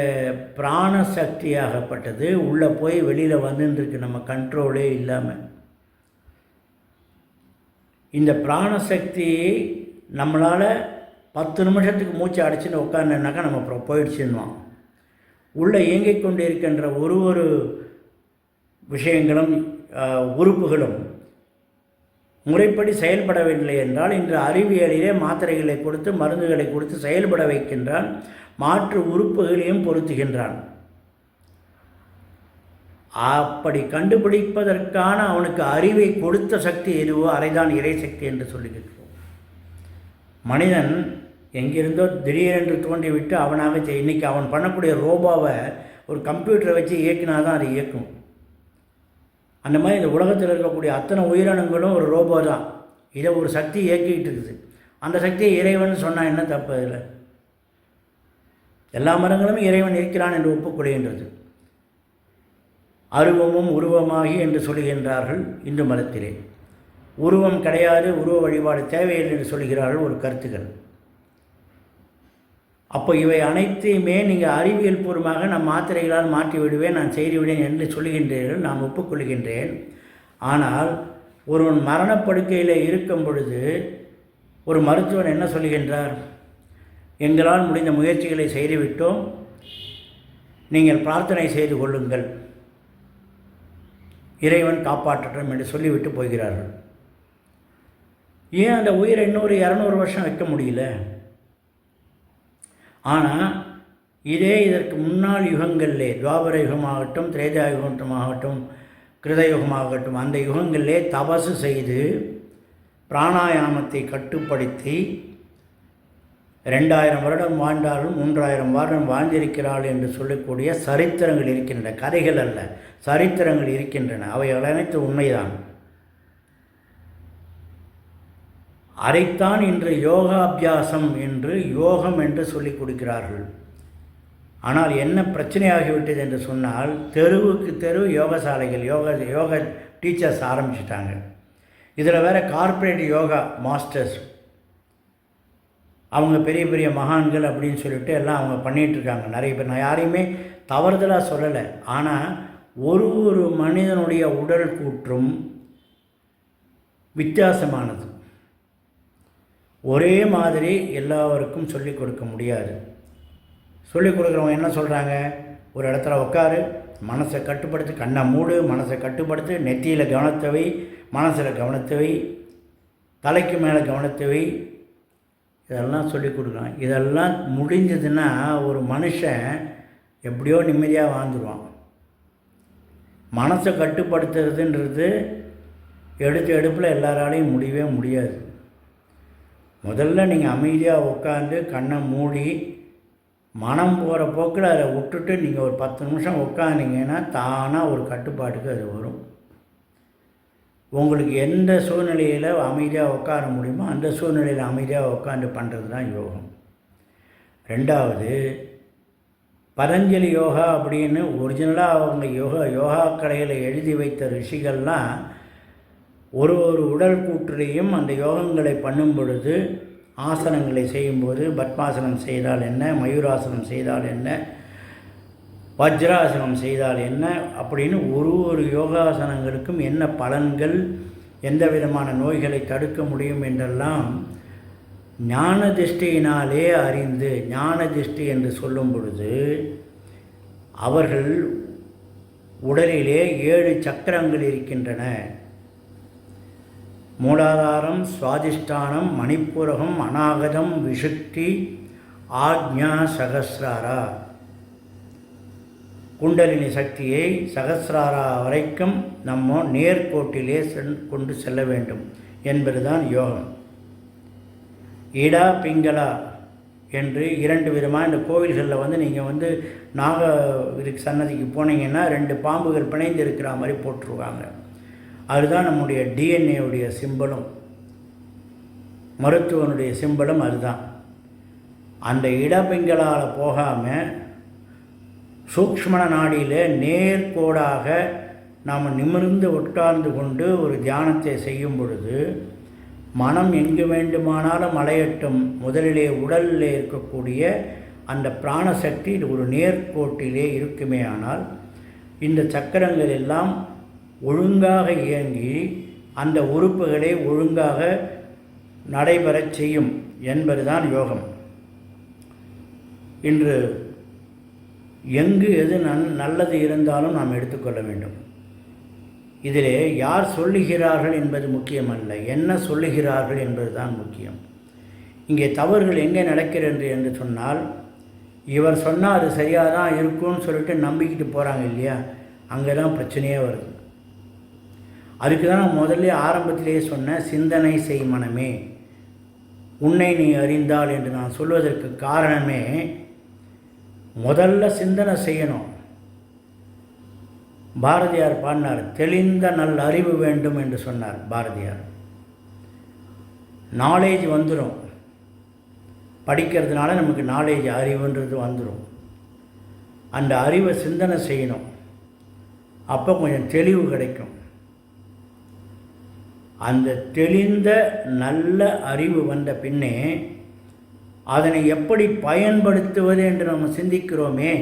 Speaker 2: பிராண சக்தியாகப்பட்டது உள்ளே போய் வெளியில் வந்துருக்கு, நம்ம கண்ட்ரோலே இல்லாமல். இந்த பிராணசக்தியை நம்மளால் 10 நிமிஷத்துக்கு மூச்சு அடைச்சின்னு உட்காந்துனாக்கா நம்ம அப்புறம் போயிடுச்சுன்னுவோம். உள்ளே இயங்கிக் கொண்டு இருக்கின்ற ஒரு விஷயங்களும் உறுப்புகளும் முறைப்படி செயல்படவில்லை என்றால் இன்று அறிவியலிலே மாத்திரைகளை கொடுத்து, மருந்துகளை கொடுத்து செயல்பட வைக்கின்றான். மாற்று உறுப்புகளையும் பொருத்துகின்றான். அப்படி கண்டுபிடிப்பதற்கான அவனுக்கு அறிவை கொடுத்த சக்தி எதுவோ அதைதான் இறை சக்தி என்று சொல்லுகின்றோம். மனிதன் எங்கிருந்தோ திடீரென்று தோன்றிவிட்டு அவனாக இன்றைக்கி அவன் பண்ணக்கூடிய ரோபோவை ஒரு கம்ப்யூட்டரை வச்சு இயக்கினா தான் அதை இயக்கும். அந்த மாதிரி இந்த உலகத்தில் இருக்கக்கூடிய அத்தனை உயிரினங்களும் ஒரு ரோபோ தான். இதை ஒரு சக்தி இயக்கிக்கிட்டு இருக்குது. அந்த சக்தியை இறைவன் சொன்னால் என்ன தப்பு? அதில் எல்லா மரங்களும் இறைவன் இருக்கிறான் என்று ஒப்புக்கொள்கின்றது. அருவமும் உருவமாகி என்று சொல்லுகின்றார்கள் இந்து மதத்திலே. உருவம் கிடையாது, உருவ வழிபாடு தேவையில்லை என்று சொல்கிறார்கள் ஒரு கருத்துக்கள். அப்போ இவை அனைத்தையுமே நீங்கள் அறிவியல் பூர்வமாக நான் மாத்திரைகளால் மாற்றி விடுவேன், நான் செய்து விடுவேன் என்று சொல்லுகின்றீர்கள். நான் ஒப்புக்கொள்கின்றேன். ஆனால் ஒருவன் மரணப்படுக்கையில் இருக்கும் பொழுது ஒரு மருத்துவன் என்ன சொல்லுகின்றார்? எங்களால் முடிந்த முயற்சிகளை செய்துவிட்டோம், நீங்கள் பிரார்த்தனை செய்து கொள்ளுங்கள், இறைவன் காப்பாற்றட்டும் என்று சொல்லிவிட்டு போகிறார்கள். ஏன் அந்த உயிரை இன்னொரு 200 வருஷம் வைக்க முடியல? ஆனால் இதற்கு முன்னாள் யுகங்களிலே, துவாபர யுகமாகட்டும், திரேதா யுகமாகட்டும், கிருதயுகமாகட்டும், அந்த யுகங்களிலே தபசு செய்து பிராணாயாமத்தை கட்டுப்படுத்தி 2000 வருடம் வாழ்ந்தாலும் 3000 வருடம் வாழ்ந்திருக்கிறாள் என்று சொல்லக்கூடிய சரித்திரங்கள் இருக்கின்றன. கதைகள் அல்ல, சரித்திரங்கள் இருக்கின்றன. அவைகள் அனைத்து உண்மைதான். அதைத்தான் இன்று யோகாபியாசம் என்று, யோகம் என்று சொல்லிக் கொடுக்கிறார்கள். ஆனால் என்ன பிரச்சனையாகிவிட்டது என்று சொன்னால், தெருவுக்கு தெரு யோகசாலைகள், யோக டீச்சர்ஸ் ஆரம்பிச்சிட்டாங்க. இதில் வேறு கார்ப்பரேட் யோகா மாஸ்டர்ஸ், அவங்க பெரிய பெரிய மகான்கள் அப்படின்னு சொல்லிட்டு எல்லாம் அவங்க பண்ணிகிட்ருக்காங்க நிறைய பேர். நான் யாரையுமே தவறுதலாக சொல்லலை. ஆனால் ஒரு மனிதனுடைய உடல் கூற்றும் வித்தியாசமானது. ஒரே மாதிரி எல்லாருக்கும் சொல்லிக் கொடுக்க முடியாது. சொல்லிக் கொடுக்குறவங்க என்ன சொல்கிறாங்க? ஒரு இடத்துல உட்காரு, மனசை கட்டுப்படுத்து, கண்ணை மூடு, மனசை கட்டுப்படுத்து, நெத்தியில் கவனத்தை வை, மனசில் கவனத்தை வை, தலைக்கு மேலே கவனத்தை வை. இதெல்லாம் சொல்லி கொடுக்கலாம். இதெல்லாம் முடிஞ்சதுன்னா ஒரு மனுஷன் எப்படியோ நிம்மதியாக வாழ்ந்துருவான். மனசை கட்டுப்படுத்துறதுன்றது எடுப்பில் எல்லாராலையும் முடியவே முடியாது. முதல்ல நீங்கள் அமைதியாக உட்காந்து கண்ணை மூடி மனம் போகிற போக்கில் அதை விட்டுட்டு நீங்கள் ஒரு 10 நிமிஷம் உட்காந்திங்கன்னா தானாக ஒரு கட்டுப்பாட்டுக்கு அது வரும். உங்களுக்கு எந்த சூழ்நிலையில் அமைதியாக உட்கார முடியுமோ அந்த சூழ்நிலையில் அமைதியாக உட்காந்து பண்ணுறது தான் யோகம். 2வது, பதஞ்சலி யோகா அப்படின்னு ஒரிஜினலாக அவங்க யோகா கலையில் எழுதி வைத்த ரிஷிகள்லாம் ஒரு உடல் கூற்றுலையும் அந்த யோகங்களை பண்ணும் பொழுது, ஆசனங்களை செய்யும்போது, பத்மாசனம் செய்தால் என்ன, மயூராசனம் செய்தால் என்ன, வஜ்ராசனம் செய்தால் என்ன அப்படின்னு ஒரு யோகாசனங்களுக்கும் என்ன பலன்கள், எந்த விதமான நோய்களை தடுக்க முடியும் என்றெல்லாம் ஞான திருஷ்டியினாலே அறிந்து, ஞான திருஷ்டி என்று சொல்லும் பொழுது அவர்கள் உடலிலே 7 சக்கரங்கள் இருக்கின்றன. மூலாதாரம், சுவாதிஷ்டானம், மணிப்பூரகம், அநாகதம், விசுக்தி, ஆக்ஞா, சகசிராரா. குண்டலினி சக்தியை சகசிராரா வரைக்கும் நம்ம நேர்கோட்டிலே கொண்டு செல்ல வேண்டும் என்பதுதான் யோகம். இடா பிங்களா என்று 2 விதமாக இந்த கோவில்களில் நீங்கள் இதுக்கு சன்னதிக்கு போனீங்கன்னா 2 பாம்புகள் பிணைந்து இருக்கிற மாதிரி போட்டுருவாங்க. அதுதான் நம்முடைய டிஎன்ஏவுடைய சிம்பலும், மருத்துவனுடைய சிம்பலும் அதுதான். அந்த இடபிங்களால் போகாமல் சூக்ஷ்ம நாடியில் நேர்கோடாக நாம் நிமிர்ந்து உட்கார்ந்து கொண்டு ஒரு தியானத்தை செய்யும் பொழுது மனம் எங்கு வேண்டுமானாலும் அலையட்டும். முதலிலே உடலில் இருக்கக்கூடிய அந்த பிராணசக்தி ஒரு நேர்கோட்டிலே இருக்குமே ஆனால் இந்த சக்கரங்கள் எல்லாம் ஒழுங்காக இயங்கி அந்த உறுப்புகளை ஒழுங்காக நடைபெறச் செய்யும் என்பதுதான் யோகம். இன்று எங்கு எது நல்லது இருந்தாலும் நாம் எடுத்துக்கொள்ள வேண்டும். இதிலே யார் சொல்லுகிறார்கள் என்பது முக்கியமல்ல, என்ன சொல்லுகிறார்கள் என்பது தான் முக்கியம். இங்கே தவறுகள் எங்கே நடக்கிறது என்று சொன்னால், இவர் சொன்னால் அது சரியாக தான் இருக்கும்னு சொல்லிட்டு நம்பிக்கிட்டு போகிறாங்க இல்லையா, அங்கே தான் பிரச்சனையே வருது. அதுக்கு தான் நான் முதல்ல ஆரம்பத்திலேயே சொன்ன சிந்தனை செய் மனமே, உன்னை நீ அறிந்தால் என்று நான் சொல்வதற்கு காரணமே, முதல்ல சிந்தனை செய்யணும். பாரதியார் பாடினார், தெளிந்த நல்ல அறிவு வேண்டும் என்று சொன்னார் பாரதியார். நாலேஜ் வந்துடும், படிக்கிறதுனால நமக்கு நாலேஜ், அறிவுன்றது வந்துடும். அந்த அறிவை சிந்தனை செய்யணும், அப்போ கொஞ்சம் தெளிவு கிடைக்கும். அந்த தெளிந்த நல்ல அறிவு வந்த பின்னே அதனை எப்படி பயன்படுத்துவது என்று நம்ம சிந்திக்கிறோமே,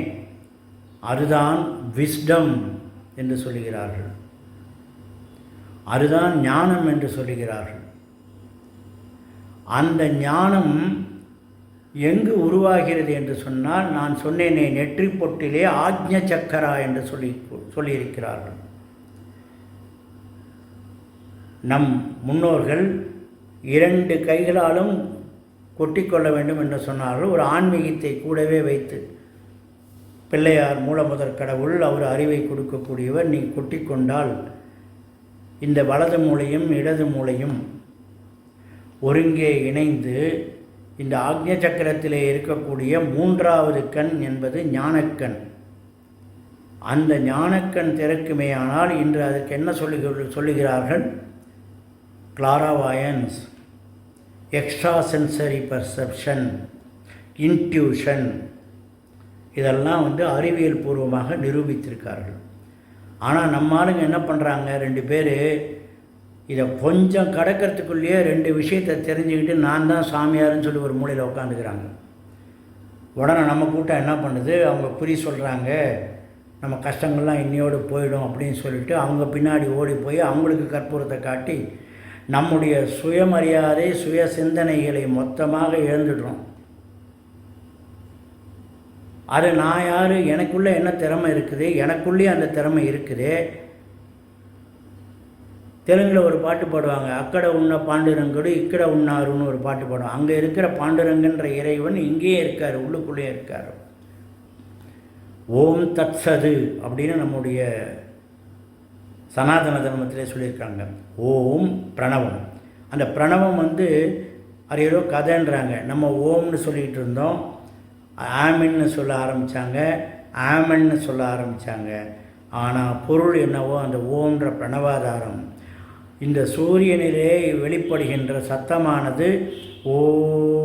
Speaker 2: அதுதான் விஸ்டம் என்று சொல்லுகிறார்கள், அதுதான் ஞானம் என்று சொல்லுகிறார்கள். அந்த ஞானம் எங்கு உருவாகிறது என்று சொன்னால், நான் சொன்னேனே நெற்றி பொட்டிலே ஆக்ஞ சக்கரா என்று சொல்லியிருக்கிறார்கள். நம் முன்னோர்கள் 2 கைகளாலும் கொட்டிக்கொள்ள வேண்டும் என்று சொன்னார்கள். ஒரு ஆன்மீகத்தை கூடவே வைத்து, பிள்ளையார் மூலமுதற் கடவுள், அவர் அறிவை கொடுக்கக்கூடியவர், நீ கொட்டிக்கொண்டால் இந்த வலது மூளையும் இடது மூளையும் ஒருங்கே இணைந்து இந்த ஆக்ஞ சக்கரத்திலே இருக்கக்கூடிய 3வது கண் என்பது ஞானக்கண். அந்த ஞானக்கண் திறக்குமே ஆனால் இன்று அதற்கு என்ன சொல்லுகிறார்கள், கிளாராவாயன்ஸ், எக்ஸ்ட்ரா சென்சரி பர்செப்ஷன், இன்ட்யூஷன், இதெல்லாம் அறிவியல் பூர்வமாக நிரூபித்திருக்கார்கள். ஆனால் நம்ம ஆளுங்க என்ன பண்ணுறாங்க, 2 பேர் இதை கொஞ்சம் கடக்கிறதுக்குள்ளேயே 2 விஷயத்தை தெரிஞ்சுக்கிட்டு நான் தான் சாமியாருன்னு சொல்லி ஒரு மூலையில் உட்காந்துக்கிறாங்க. உடனே நம்ம கூட்டம் என்ன பண்ணுது, அவங்க குறி சொல்கிறாங்க, நம்ம கஷ்டங்கள்லாம் இன்னையோடு போயிடும் அப்படின்னு சொல்லிட்டு அவங்க பின்னாடி ஓடி போய் அவங்களுக்கு கற்பூரத்தை காட்டி நம்முடைய சுயமரியாதை, சுய சிந்தனைகளை மொத்தமாக இழந்துடுறோம். அது நான் யார், எனக்குள்ளே என்ன திறமை இருக்குது, எனக்குள்ளேயே அந்த திறமை இருக்குது. தெலுங்கில் ஒரு பாட்டு பாடுவாங்க, அக்கடை உண்ண பாண்டுரங்கடு இக்கடை உண்ணாருன்னு ஒரு பாட்டு பாடுவாங்க. அங்கே இருக்கிற பாண்டுரங்கன்ற இறைவன் இங்கேயே இருக்கார், உள்ளுக்குள்ளேயே இருக்கார். ஓம் தத்சது அப்படின்னு நம்முடைய சனாதன தர்மத்திலே சொல்லியிருக்காங்க. ஓம் பிரணவம். அந்த பிரணவம் வந்து அது ஏதோ கதைன்றாங்க. நம்ம ஓம்னு சொல்லிகிட்டு இருந்தோம், ஆமின்னு சொல்ல ஆரம்பித்தாங்க, ஆமன்னு சொல்ல ஆரம்பித்தாங்க. ஆனால் பொருள் என்னவோ அந்த ஓம்ன்ற பிரணவாதாரம். இந்த சூரியனிலே வெளிப்படுகின்ற சத்தமானது ஓம்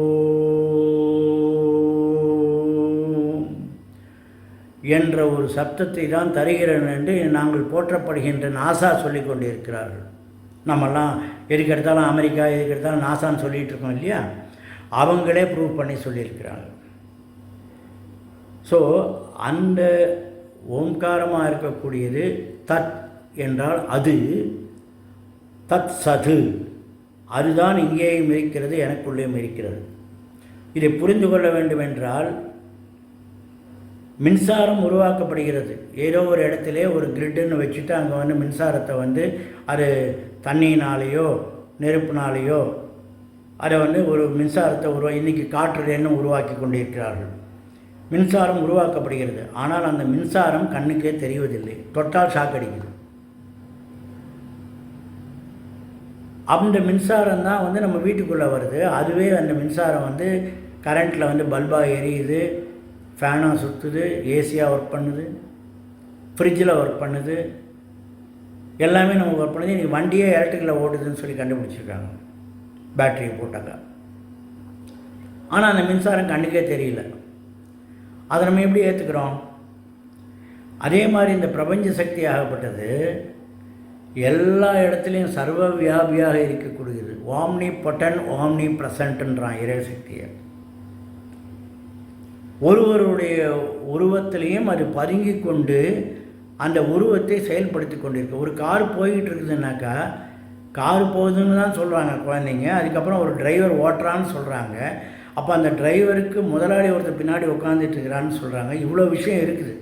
Speaker 2: என்ற ஒரு சப்தத்தை தான் தருகிறேன் என்று நாங்கள் போற்றப்படுகின்ற நாசா சொல்லி கொண்டிருக்கிறார்கள். நம்மெல்லாம் எதுக்கு எடுத்தாலும் அமெரிக்கா, எதுக்கு எடுத்தாலும் நாசான்னு சொல்லிகிட்டு இருக்கோம் இல்லையா, அவங்களே ப்ரூவ் பண்ணி சொல்லியிருக்கிறாங்க. ஸோ அந்த ஓம்காரமாக இருக்கக்கூடியது தத் என்றால் அது, தத் சது, அதுதான் இங்கேயும் இருக்கிறது, எனக்குள்ளேயும் இருக்கிறது. இதை புரிந்து கொள்ள வேண்டும் என்றால் மின்சாரம் உருவாக்கப்படுகிறது. ஏதோ ஒரு இடத்துல ஒரு கிரிட்டுன்னு வச்சுட்டு அங்கே வந்து மின்சாரத்தை வந்து அது தண்ணியினாலேயோ நெருப்புனாலேயோ அதை வந்து ஒரு மின்சாரத்தை இன்றைக்கி காற்றுலேன்னு உருவாக்கி கொண்டிருக்கிறார்கள். மின்சாரம் உருவாக்கப்படுகிறது. ஆனால் அந்த மின்சாரம் கண்ணுக்கே தெரிவதில்லை, தொட்டால் ஷாக் அடிக்குது. அந்த மின்சாரம் தான் வந்து நம்ம வீட்டுக்குள்ளே வருது. அதுவே அந்த மின்சாரம் வந்து கரண்ட்டில் வந்து பல்பாக எரியுது, ஃபேனாக சுற்றுது, ஏசியாக ஒர்க் பண்ணுது, ஃப்ரிட்ஜில் ஒர்க் பண்ணுது, எல்லாமே நம்ம ஒர்க் பண்ணுது. இன்றைக்கி வண்டியே எலக்ட்ரிக்கில் ஓடுதுன்னு சொல்லி கண்டுபிடிச்சிருக்காங்க, பேட்டரியை போட்டாங்க. ஆனால் அந்த மின்சாரம் கண்ணுக்கே தெரியல. அதை நம்ம எப்படி ஏற்றுக்கிறோம்? அதே மாதிரி இந்த பிரபஞ்ச சக்தி ஆகப்பட்டது எல்லா இடத்துலையும் சர்வ வியாபியாக இருக்கக்கூடியது. ஓம்னி பொட்டன் ஓம்னி ப்ரெசன்ட்ன்றான் இறைசக்தியை. ஒருவருடைய உருவத்திலையும் அது பதுங்கி கொண்டு அந்த உருவத்தை செயல்படுத்தி கொண்டிருக்கு. ஒரு கார் போய்கிட்டு இருக்குதுன்னாக்கா, கார் போகுதுன்னு தான் சொல்கிறாங்க குழந்தைங்க. அதுக்கப்புறம் ஒரு டிரைவர் ஓட்டுறான்னு சொல்கிறாங்க. அப்போ அந்த டிரைவருக்கு முதலாளி ஒருத்தர் பின்னாடி உட்காந்துட்டு இருக்கிறான்னு சொல்கிறாங்க. இவ்வளோ விஷயம் இருக்குது.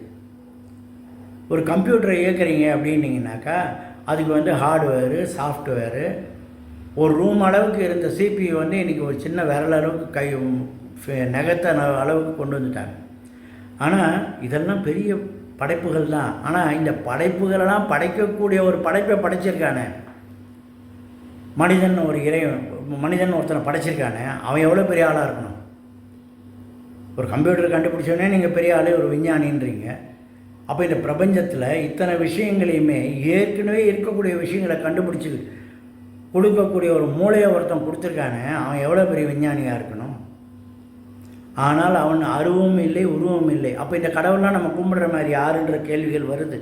Speaker 2: ஒரு கம்ப்யூட்டரை இயக்குறீங்க அப்படின்னீங்கன்னாக்கா அதுக்கு வந்து ஹார்ட்வேரு, சாஃப்ட்வேரு, ஒரு ரூம் அளவுக்கு இருந்த சிபியு வந்து இன்றைக்கி ஒரு சின்ன விரல் அளவுக்கு நகத்த அளவுக்கு கொண்டு வந்துட்டாங்க. ஆனால் இதெல்லாம் பெரிய படைப்புகள் தான். ஆனால் இந்த படைப்புகளெல்லாம் படைக்கக்கூடிய ஒரு படைப்பை படைச்சிருக்கானே மனிதன், ஒரு மனிதன் ஒருத்தனை படைச்சிருக்கானே, அவன் எவ்வளோ பெரிய ஆளாக இருக்கணும்? ஒரு கம்ப்யூட்டர் கண்டுபிடிச்சோடனே நீங்கள் பெரிய ஆளே ஒரு விஞ்ஞானின்றீங்க. அப்போ இந்த பிரபஞ்சத்தில் இத்தனை விஷயங்களையுமே ஏற்கனவே இருக்கக்கூடிய விஷயங்களை கண்டுபிடிச்சி கொடுக்கக்கூடிய ஒரு மூளையை ஒருத்தன் கொடுத்துருக்கானே, அவன் எவ்வளோ பெரிய விஞ்ஞானியாக இருக்கணும்? ஆனால் அவன் அருவமும் இல்லை, உருவமும் இல்லை. அப்போ இந்த கடவுள்லாம் நம்ம கும்பிடுற மாதிரி யாருன்ற கேள்விகள் வருது.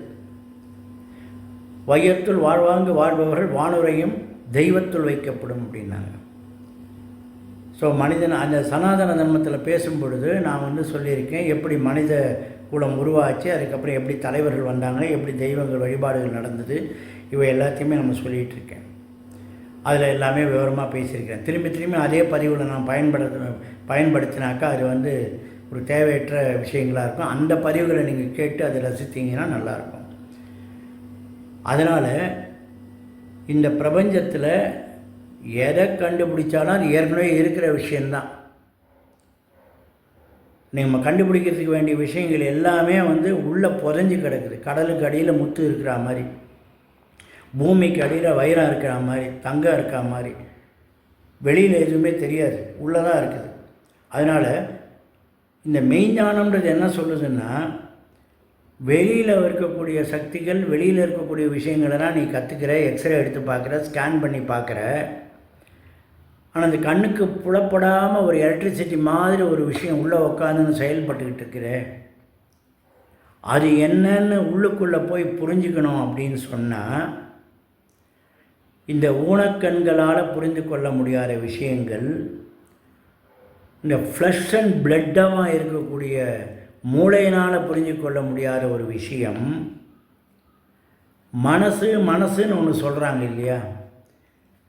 Speaker 2: வையத்துள் வாழ்வாங்கு வாழ்பவர்கள் வானுரையும் தெய்வத்துள் வைக்கப்படும் அப்படின்னாங்க. ஸோ மனிதன் அந்த சனாதன தர்மத்தில் பேசும் பொழுது நான் வந்து சொல்லியிருக்கேன், எப்படி மனித குலம் உருவாச்சு, அதுக்கப்புறம் எப்படி தலைவர்கள் வந்தாங்க, எப்படி தெய்வங்கள் வழிபாடுகள் நடந்தது, இவை எல்லாத்தையுமே நம்ம சொல்லிகிட்டு இருக்கேன். அதில் எல்லாமே விவரமாக பேசியிருக்கேன். திரும்பி அதே பதிவில் நான் பயன்படுத்தினாக்கா அது வந்து ஒரு தேவையற்ற விஷயங்களாக இருக்கும். அந்த பதிவுகளை நீங்கள் கேட்டு அதை ரசித்தீங்கன்னா நல்லாயிருக்கும். அதனால் இந்த பிரபஞ்சத்தில் எதை கண்டுபிடிச்சாலும் அது ஏற்கனவே இருக்கிற விஷயந்தான். நம்ம கண்டுபிடிக்கிறதுக்கு வேண்டிய விஷயங்கள் எல்லாமே வந்து உள்ளே புதைஞ்சு கிடக்குது. கடலுக்கு அடியில் முத்து இருக்கிற மாதிரி, பூமிக்கு அடியில் வைரம் இருக்கிற மாதிரி, தங்கம் இருக்கிற மாதிரி, வெளியில் எதுவுமே தெரியாது, உள்ளே தான் இருக்குது. அதனால் இந்த மெய்ஞானம்ன்றது என்ன சொல்லுதுன்னா, வெளியில் இருக்கக்கூடிய சக்திகள், வெளியில் இருக்கக்கூடிய விஷயங்களெல்லாம் நீ கற்றுக்கிற, எக்ஸ்ரே எடுத்து பார்க்குற, ஸ்கேன் பண்ணி பார்க்குற. ஆனால் அந்த கண்ணுக்கு புலப்படாமல் ஒரு எலக்ட்ரிசிட்டி மாதிரி ஒரு விஷயம் உள்ளே உட்காந்துன்னு செயல்பட்டுக்கிட்டு இருக்கிற, அது என்னன்னு உள்ளுக்குள்ளே போய் புரிஞ்சுக்கணும் அப்படின்னு சொன்னால், இந்த ஊனக்கண்களால் புரிந்து கொள்ள முடியாத விஷயங்கள், இந்த ஃப்ளஷ் அண்ட் பிளட்டாக இருக்கக்கூடிய மூளையினால் புரிஞ்சு கொள்ள முடியாத ஒரு விஷயம், மனசுன்னு ஒன்று சொல்கிறாங்க இல்லையா,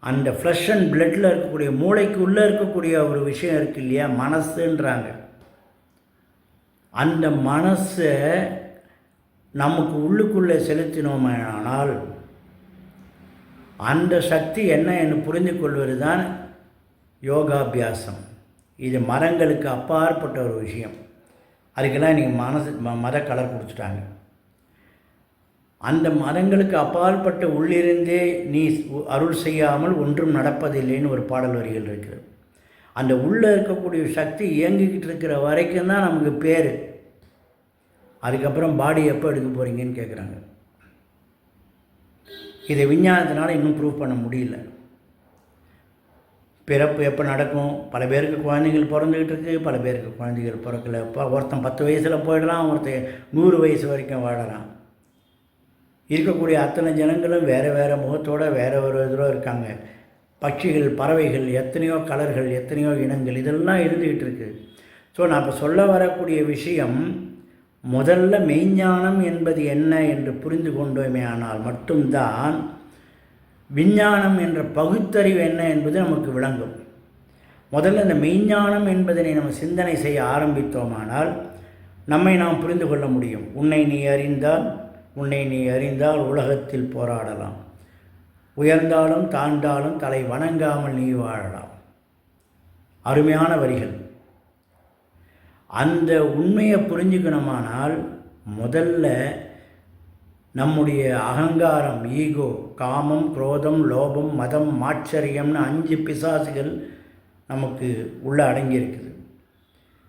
Speaker 2: அந்த ஃப்ளஷ் அண்ட் பிளட்டில் இருக்கக்கூடிய மூளைக்கு உள்ளே இருக்கக்கூடிய ஒரு விஷயம் இருக்குது இல்லையா, மனசுன்றாங்க. அந்த மனசை நமக்கு உள்ளுக்குள்ளே செலுத்தினோமானால் அந்த சக்தி என்ன என்று புரிந்து கொள்வது தான் யோகாபியாசம். இது மரங்களுக்கு அப்பாற்பட்ட ஒரு விஷயம். அதுக்கெல்லாம் நீங்கள் மத கலர் கொடுத்துட்டாங்க. அந்த மரங்களுக்கு அப்பாற்பட்ட உள்ளிருந்தே நீ அருள் செய்யாமல் ஒன்றும் நடப்பதில்லைன்னு ஒரு பாடல் வரிகள் இருக்கிறது. அந்த உள்ளே இருக்கக்கூடிய சக்தி இயங்கிக்கிட்டு இருக்கிற வரைக்கும் தான் நமக்கு பேர். அதுக்கப்புறம் பாடி எப்போ எடுக்க போகிறீங்கன்னு கேட்குறாங்க. இதை விஞ்ஞானத்தினால இன்னும் ப்ரூவ் பண்ண முடியல. பிறப்பு எப்போ நடக்கும்? பல பேருக்கு குழந்தைகள் பிறந்துக்கிட்டு இருக்குது, பல பேருக்கு குழந்தைகள் பிறக்கல. இப்போ ஒருத்தன் 10 வயசில் போயிடலாம், ஒருத்தன் 100 வயசு வரைக்கும் வாழலாம். இருக்கக்கூடிய அத்தனை ஜனங்களும் வேறு வேறு முகத்தோடு வேறு ஒரு இதில் இருக்காங்க. பட்சிகள், பறவைகள், எத்தனையோ கலர்கள், எத்தனையோ இனங்கள், இதெல்லாம் இருந்துக்கிட்டு இருக்குது. ஸோ நான் இப்போ சொல்ல வரக்கூடிய விஷயம், முதல்ல மெய்ஞானம் என்பது என்ன என்று புரிந்து கொண்டோமே ஆனால் மட்டும்தான் விஞ்ஞானம் என்ற பகுத்தறிவு என்ன என்பது நமக்கு விளங்கும். முதல்ல இந்த மெய்ஞானம் என்பதனை நம்ம சிந்தனை செய்ய ஆரம்பித்தோமானால் நம்மை நாம் புரிந்து கொள்ள முடியும். உன்னை நீ அறிந்தால் உலகத்தில் போராடலாம், உயர்ந்தாலும் தாழ்ந்தாலும் தலை வணங்காமல் நீ வாழலாம். அருமையான வரிகள். அந்த உண்மையை புரிஞ்சுக்கணுமானால் முதல்ல நம்முடைய அகங்காரம், ஈகோ, காமம், குரோதம், லோபம், மதம், மாச்சரியம்னு 5 பிசாசுகள் நமக்கு உள்ளே அடங்கியிருக்குது.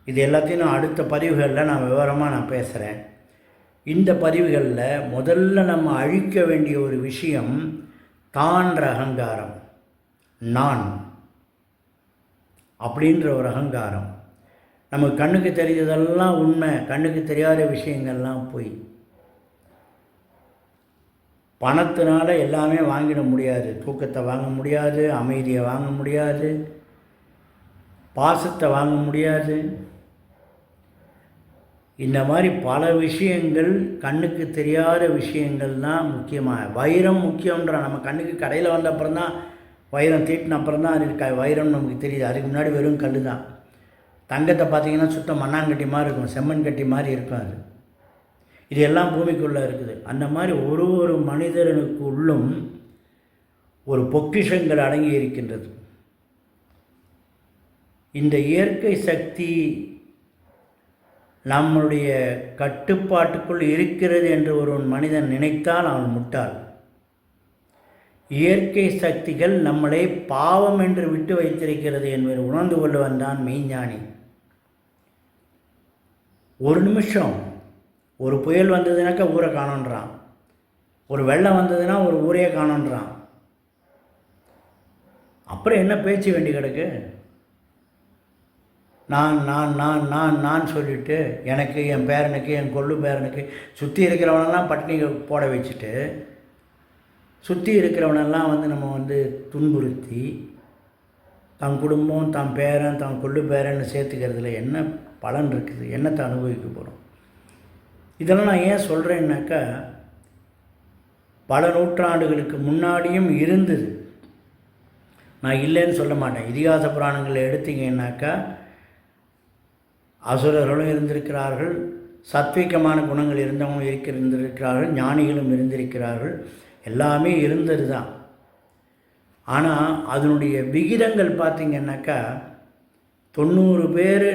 Speaker 2: இது எல்லாத்தையும் நான் அடுத்த பதிவுகளில் நான் விவரமாக பேசுகிறேன். இந்த பதிவுகளில் முதல்ல நம்ம அழிக்க வேண்டிய ஒரு விஷயம் தான்ற அகங்காரம், நான் அப்படின்ற ஒரு அகங்காரம். நமக்கு கண்ணுக்கு தெரிஞ்சதெல்லாம் உண்மை, கண்ணுக்கு தெரியாத விஷயங்கள்லாம் போய். பணத்தினால எல்லாமே வாங்கிட முடியாது. தூக்கத்தை வாங்க முடியாது, அமைதியை வாங்க முடியாது, பாசத்தை வாங்க முடியாது. இந்த மாதிரி பல விஷயங்கள், கண்ணுக்கு தெரியாத விஷயங்கள் தான் முக்கியமாக. வைரம் முக்கியன்ற நம்ம கண்ணுக்கு கடையில் வந்த அப்புறம் தான், வைரம் தீட்டின அப்புறம் தான் அது வைரம் நமக்கு தெரியுது. அதுக்கு முன்னாடி வெறும் கல் தான். தங்கத்தை பார்த்திங்கன்னா சுத்தம் மண்ணாங்கட்டி மாதிரி இருக்கும், செம்மண் கட்டி மாதிரி இருக்கும். அது இது எல்லாம் பூமிக்குள்ளே இருக்குது. அந்த மாதிரி ஒரு மனிதனுக்குள்ளும் ஒரு பொக்கிஷங்கள் அடங்கி இருக்கின்றது. இந்த இயற்கை சக்தி நம்முடைய கட்டுப்பாட்டுக்குள் இருக்கிறது என்று ஒரு மனிதன் நினைத்தால் அவன் முட்டாள். இயற்கை சக்திகள் நம்மளை பாவம் என்று விட்டு வைத்திருக்கிறது என்பதை உணர்ந்து கொள்ளுவன் தான் மெய்ஞானி. ஒரு நிமிஷம் ஒரு புயல் வந்ததுனாக்கா ஊரை காணோன்றான், ஒரு வெள்ளம் வந்ததுன்னா ஒரு ஊரையே காணோன்றான். அப்புறம் என்ன பேச்சு வேண்டி கிடக்கு? நான் நான் நான் நான் நான் சொல்லிவிட்டு எனக்கு, என் பேரனுக்கு, என் கொள்ளு பேரனுக்கு, சுற்றி இருக்கிறவனெல்லாம் பட்டினி போட வச்சுட்டு, சுற்றி இருக்கிறவனெல்லாம் நம்ம துன்புறுத்தி தன் குடும்பம், தன் பேரன், தன் கொள்ளு பேரன்னு சேர்த்துக்கிறதுல என்ன பலன் இருக்குது? என்னத்தை அனுபவிக்க போகிறோம்? இதெல்லாம் நான் ஏன் சொல்கிறேன்னாக்கா, பல நூற்றாண்டுகளுக்கு முன்னாடியும் இருந்தது. நான் இல்லைன்னு சொல்ல மாட்டேன். இதிகாச புராணங்களை எடுத்தீங்கன்னாக்கா அசுரர்களும் இருந்திருக்கிறார்கள், சத்விகமான குணங்கள் இருந்தவங்களும் இருந்திருக்கிறார்கள், ஞானிகளும் இருந்திருக்கிறார்கள். எல்லாமே இருந்தது தான். ஆனால் அதனுடைய விகிதங்கள் பார்த்திங்கன்னாக்கா 90 பேர்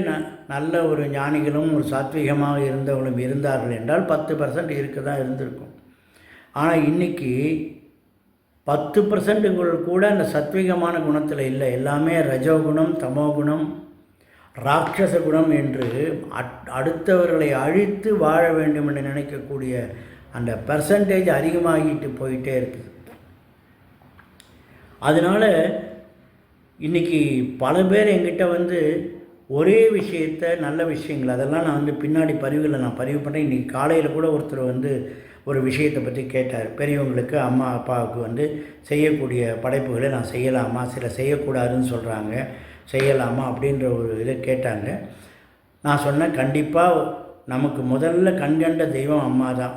Speaker 2: நல்ல ஒரு ஞானிகளும் ஒரு சாத்விகமாக இருந்தவங்களும் இருந்தார்கள் என்றால் 10% இருக்க தான் இருந்திருக்கும். ஆனால் இன்றைக்கி 10% கூட அந்த சத்விகமான குணத்தில் இல்லை. எல்லாமே ரஜோகுணம், தமோகுணம், ராட்சச குணம் என்று அடுத்தவர்களை அழித்து வாழ வேண்டும் என்று நினைக்கக்கூடிய அந்த பர்சன்டேஜ் அதிகமாகிட்டு போயிட்டே இருக்குது. அதனால் இன்றைக்கி பல பேர் என்கிட்ட ஒரே விஷயத்தை, நல்ல விஷயங்கள், அதெல்லாம் நான் பின்னாடி பதிவுகளில் நான் பதிவு பண்ணேன். இன்றைக்கி காலையில் கூட ஒருத்தர் ஒரு விஷயத்தை பற்றி கேட்டார். பெரியவங்களுக்கு, அம்மா அப்பாவுக்கு செய்யக்கூடிய படைப்புகளை நான் செய்யலாமா, சில செய்யக்கூடாதுன்னு சொல்கிறாங்க, செய்யலாமா அப்படின்ற ஒரு இதை கேட்டாங்க. நான் சொன்னேன், கண்டிப்பாக நமக்கு முதல்ல கண்கண்ட தெய்வம் அம்மா தான்.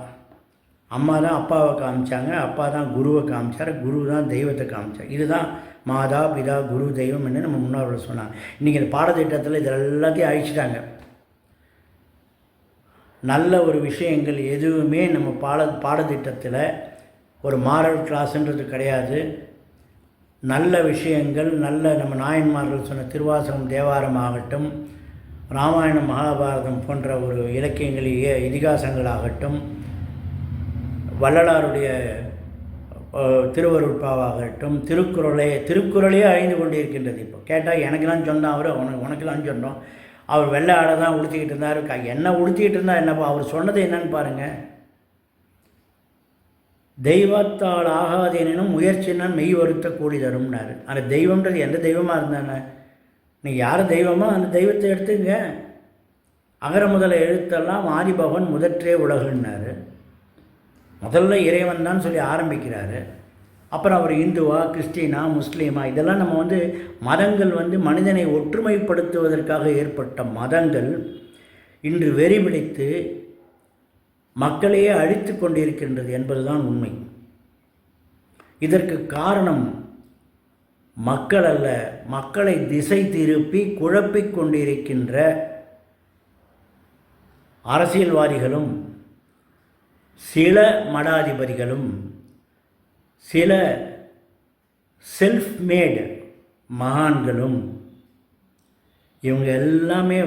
Speaker 2: அம்மா தான் அப்பாவை காமிச்சாங்க, அப்பா தான் குருவை காமிச்சார், குரு தான் தெய்வத்தை காமிச்சார். இதுதான் மாதா பிதா குரு தெய்வம் என்று நம்ம முன்னோர்கள் சொன்னாங்க. இன்றைக்கி இந்த பாடத்திட்டத்தில் இது எல்லாத்தையும் அழிச்சிட்டாங்க. நல்ல ஒரு விஷயங்கள் எதுவுமே நம்ம பாடத்திட்டத்தில் ஒரு மாரல் கிளாஸ்ன்றது கிடையாது. நல்ல விஷயங்கள், நல்ல நம்ம நாயன்மார்கள் சொன்ன திருவாசகம், தேவாரம் ஆகட்டும், ராமாயணம், மகாபாரதம் போன்ற ஒரு இலக்கியங்கள், இதிகாசங்களாகட்டும், வள்ளலாருடைய திருவருட்பாவாகட்டும், திருக்குறளே அழிந்து கொண்டிருக்கின்றது. இப்போ கேட்டால் எனக்கெல்லாம் சொன்னால் அவர் உனக்கெல்லாம் சொன்னோம். அவர் வெள்ளை ஆடை தான் உடுத்திக்கிட்டு இருந்தார். என்ன உடுத்திக்கிட்டு இருந்தால் என்னப்பா? அவர் சொன்னது என்னன்னு பாருங்கள். தெய்வத்தால் ஆகாதேனும் முயற்சினால் மெய் வருத்த கூலி தரும்னாரு. அந்த தெய்வம்ன்றது எந்த தெய்வமாக இருந்தானே, நீங்கள் யார் தெய்வமோ அந்த தெய்வத்தை எடுத்துங்க. அகர முதல எழுத்தெல்லாம் ஆதிபகவன் முதற்றே உலகுன்னாரு. முதல்ல இறைவன் தான் சொல்லி ஆரம்பிக்கிறாரு. அப்புறம் அவர் இந்துவா, கிறிஸ்டினா, முஸ்லீமா, இதெல்லாம் நம்ம மதங்கள் மனிதனை ஒற்றுமைப்படுத்துவதற்காக ஏற்பட்ட மதங்கள் இன்று வெறி பிடித்து மக்களையே அழித்து கொண்டிருக்கின்றது என்பதுதான் உண்மை. இதற்கு காரணம் மக்கள் அல்ல, மக்களை திசை திருப்பி குழப்பிக் கொண்டிருக்கின்ற அரசியல்வாதிகளும், சில மடாதிபதிகளும், சில செல்ஃப் மேட் மகான்களும். இவங்க எல்லாமே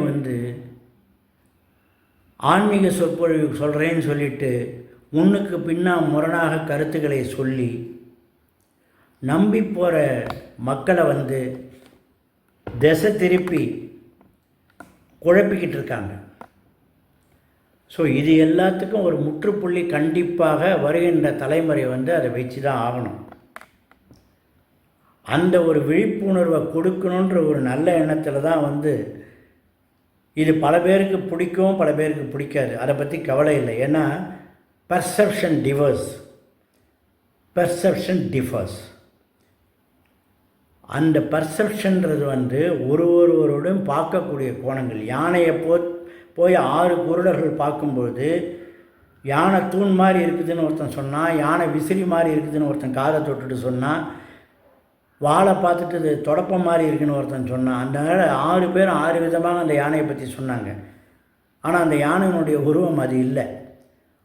Speaker 2: ஆன்மீக சொற்பொழிவு சொல்கிறேன்னு சொல்லிட்டு முன்னுக்கு முரணாக கருத்துக்களை சொல்லி நம்பி போகிற மக்களை திசை திருப்பி குழப்பிக்கிட்டு இருக்காங்க. ஸோ இது எல்லாத்துக்கும் ஒரு முற்றுப்புள்ளி கண்டிப்பாக வருகின்ற தலைமுறை அதை வச்சு தான் ஆகணும். அந்த ஒரு விழிப்புணர்வை கொடுக்கணுன்ற ஒரு நல்ல எண்ணத்தில் தான் இது பல பேருக்கு பிடிக்கும், பல பேருக்கு பிடிக்காது. அதை பற்றி கவலை இல்லை. ஏன்னா பெர்செப்ஷன் டிஃபர்ஸ். அந்த பர்செப்ஷன்றது ஒருவரோடும் பார்க்கக்கூடிய கோணங்கள். யானையை போய் 6 குருடர்கள் பார்க்கும்போது யானை தூண் மாதிரி இருக்குதுன்னு ஒருத்தன் சொன்னான், யானை விசிறி மாதிரி இருக்குதுன்னு ஒருத்தன் காதை தொட்டுட்டு சொன்னான், வாழை பார்த்துட்டு இது தொடப்பம் மாதிரி இருக்குன்னு ஒருத்தன் சொன்னான். அந்த 6 பேரும் 6 விதமாக அந்த யானையை பற்றி சொன்னாங்க. ஆனால் அந்த யானையினுடைய உருவம் அது இல்லை.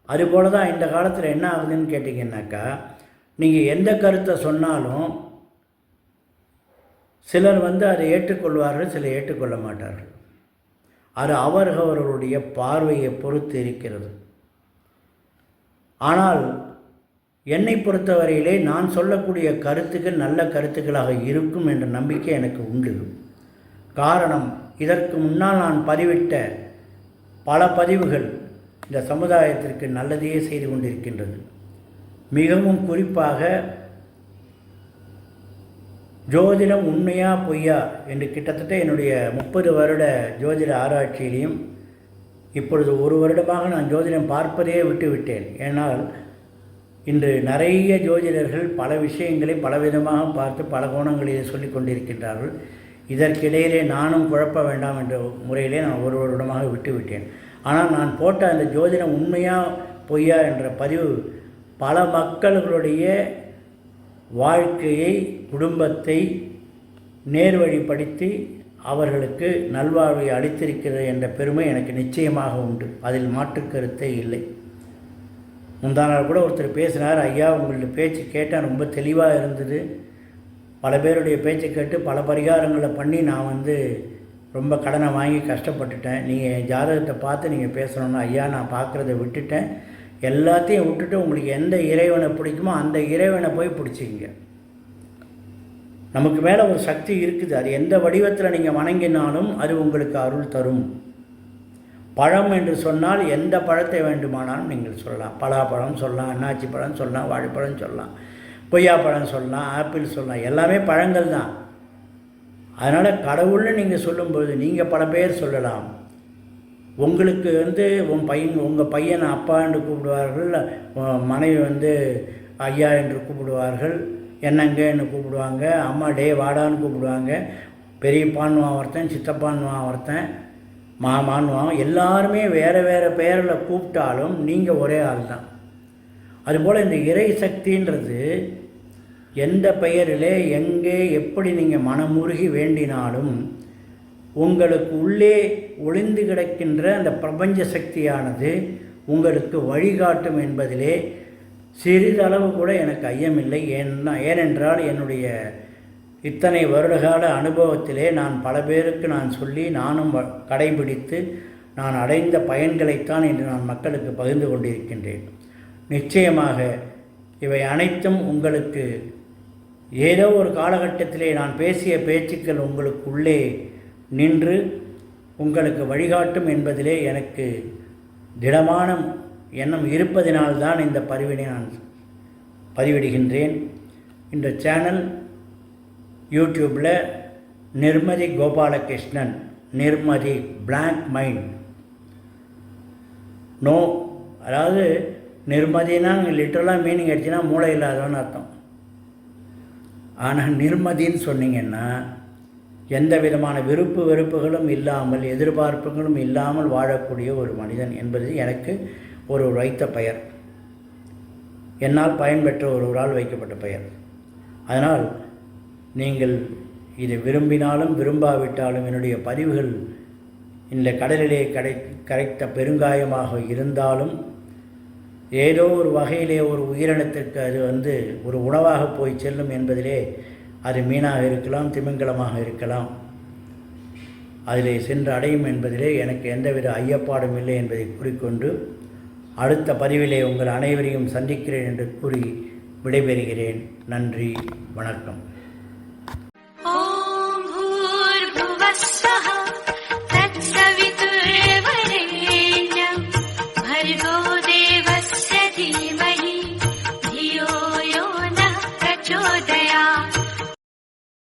Speaker 2: அதுபோல் தான் இந்த காலத்தில் என்ன ஆகுதுன்னு கேட்டிங்கன்னாக்கா, நீங்கள் எந்த கருத்தை சொன்னாலும் சிலர் அதை ஏற்றுக்கொள்வார்கள், சிலர் ஏற்றுக்கொள்ள மாட்டார்கள். அது அவர்களுடைய பார்வையை பொறுத்து இருக்கிறது. ஆனால் என்னை பொறுத்தவரையிலே நான் சொல்லக்கூடிய கருத்துக்கள் நல்ல கருத்துக்களாக இருக்கும் என்ற நம்பிக்கை எனக்கு உண்டு. காரணம், இதற்கு முன்னால் நான் பதிவிட்ட பல பதிவுகள் இந்த சமுதாயத்திற்கு நல்லதையே செய்து கொண்டிருக்கின்றது. மிகவும் குறிப்பாக ஜோதிடம் உண்மையா பொய்யா என்று கிட்டத்தட்ட என்னுடைய 30 வருட ஜோதிட ஆராய்ச்சியிலையும் இப்பொழுது 1 வருடமாக நான் ஜோதிடம் பார்ப்பதே விட்டுவிட்டேன். ஏனால் இன்று நிறைய ஜோதிடர்கள் பல விஷயங்களை பலவிதமாக பார்த்து பல கோணங்களிலே சொல்லி கொண்டிருக்கின்றார்கள். இதற்கிடையிலே நானும் குழப்ப வேண்டாம் என்ற முறையிலே நான் 1 வருடமாக விட்டுவிட்டேன். ஆனால் நான் போட்ட அந்த ஜோதிடம் உண்மையா பொய்யா என்ற பதிவு பல மக்களுடைய வாழ்க்கையை, குடும்பத்தை நேர்வழிப்படுத்தி அவர்களுக்கு நல்வாழ்வை அளித்திருக்கிறது என்ற பெருமை எனக்கு நிச்சயமாக உண்டு. அதில் மாற்று கருத்தே இல்லை. முந்தா நாள் கூட ஒருத்தர் பேசினார், ஐயா உங்களுடைய பேச்சு கேட்டால் ரொம்ப தெளிவாக இருந்தது, பல பேருடைய பேச்சை கேட்டு பல பரிகாரங்களை பண்ணி நான் ரொம்ப கடனை வாங்கி கஷ்டப்பட்டுட்டேன், நீங்கள் என் ஜாதகத்தை பார்த்து நீங்கள் பேசணும்னா, ஐயா நான் பார்க்குறத விட்டுட்டேன், எல்லாத்தையும் விட்டுட்டு உங்களுக்கு எந்த இறைவனை பிடிக்குமோ அந்த இறைவனை போய் பிடிச்சிங்க. நமக்கு மேலே ஒரு சக்தி இருக்குது, அது எந்த வடிவத்தில் நீங்கள் வணங்கினாலும் அது உங்களுக்கு அருள் தரும். பழம் என்று சொன்னால் எந்த பழத்தை வேண்டுமானாலும் நீங்கள் சொல்லலாம். பலாப்பழம் சொல்லலாம், அன்னாச்சி பழம் சொல்லலாம், வாழைப்பழம் சொல்லலாம், கொய்யாப்பழம் சொல்லலாம், ஆப்பிள் சொல்லலாம், எல்லாமே பழங்கள் தான். அதனால் கடவுள்னு நீங்கள் சொல்லும்போது நீங்கள் பல பேர் சொல்லலாம். உங்களுக்கு உங்கள் பையனை அப்பா என்று கூப்பிடுவார்கள், மனைவி ஐயா என்று கூப்பிடுவார்கள், என்னங்க என்று கூப்பிடுவாங்க, அம்மா டே வாடான்னு கூப்பிடுவாங்க, பெரியப்பான்னுவான் ஒருத்தன், சித்தப்பான்னுவான் ஒருத்தன், மாமான்னுவான். எல்லாருமே வேறு வேறு பெயரில் கூப்பிட்டாலும் நீங்கள் ஒரே ஆள் தான். அதுபோல் இந்த இறை சக்தின்றது எந்த பெயரிலே எங்கே எப்படி நீங்கள் மனமுருகி வேண்டினாலும் உங்களுக்கு உள்ளே ஒளிந்து கிடக்கின்ற அந்த பிரபஞ்ச சக்தியானது உங்களுக்கு வழிகாட்டும் என்பதிலே சிறிதளவு கூட எனக்கு ஐயமில்லை. ஏனென்றால் என்னுடைய இத்தனை வருடகால அனுபவத்திலே நான் பல பேருக்கு நான் சொல்லி நானும் கடைபிடித்து நான் அடைந்த பயன்களைத்தான் இன்று நான் மக்களுக்கு பகிர்ந்து கொண்டிருக்கின்றேன். நிச்சயமாக இவை அனைத்தும் உங்களுக்கு ஏதோ ஒரு காலகட்டத்திலே நான் பேசிய பேச்சுக்கள் உங்களுக்கு உள்ளே நின்று உங்களுக்கு வழிகாட்டும் என்பதிலே எனக்கு திடமான எண்ணம் இருப்பதினால்தான் இந்த பதிவினை நான் பதிவிடுகின்றேன். இந்த சேனல் யூடியூப்பில் நிர்மதி கோபாலகிருஷ்ணன், நிர்மதி பிளாங்க் மைண்ட் நோ, அதாவது நிர்மதினா லிட்டரலாக மீனிங் அடிச்சுன்னா மூளை இல்லாதவன்னு அர்த்தம். ஆனால் நிர்மதின்னு சொன்னீங்கன்னா எந்த விதமான விருப்பு வெறுப்புகளும் இல்லாமல் எதிர்பார்ப்புகளும் இல்லாமல் வாழக்கூடிய ஒரு மனிதன் என்பது எனக்கு ஒரு வைத்த பெயர், என்னால் பயன்பெற்ற ஒருவரால் வைக்கப்பட்ட பெயர். அதனால் நீங்கள் இதை விரும்பினாலும் விரும்பாவிட்டாலும் என்னுடைய பதிவுகள் இந்த கடலிலே கரைத்த பெருங்காயமாக இருந்தாலும் ஏதோ ஒரு வகையிலே ஒரு உயிரினத்திற்கு அது ஒரு உணவாக போய் செல்லும் என்பதிலே அது மீனாக இருக்கலாம், திமிங்கலமாக இருக்கலாம், அதிலே சென்று அடையும் என்பதிலே எனக்கு எந்தவித ஐயப்பாடும் இல்லை என்பதை கூறிக்கொண்டு அடுத்த பதிவிலே உங்கள் அனைவரையும் சந்திக்கிறேன் என்று கூறி விடைபெறுகிறேன். நன்றி, வணக்கம்.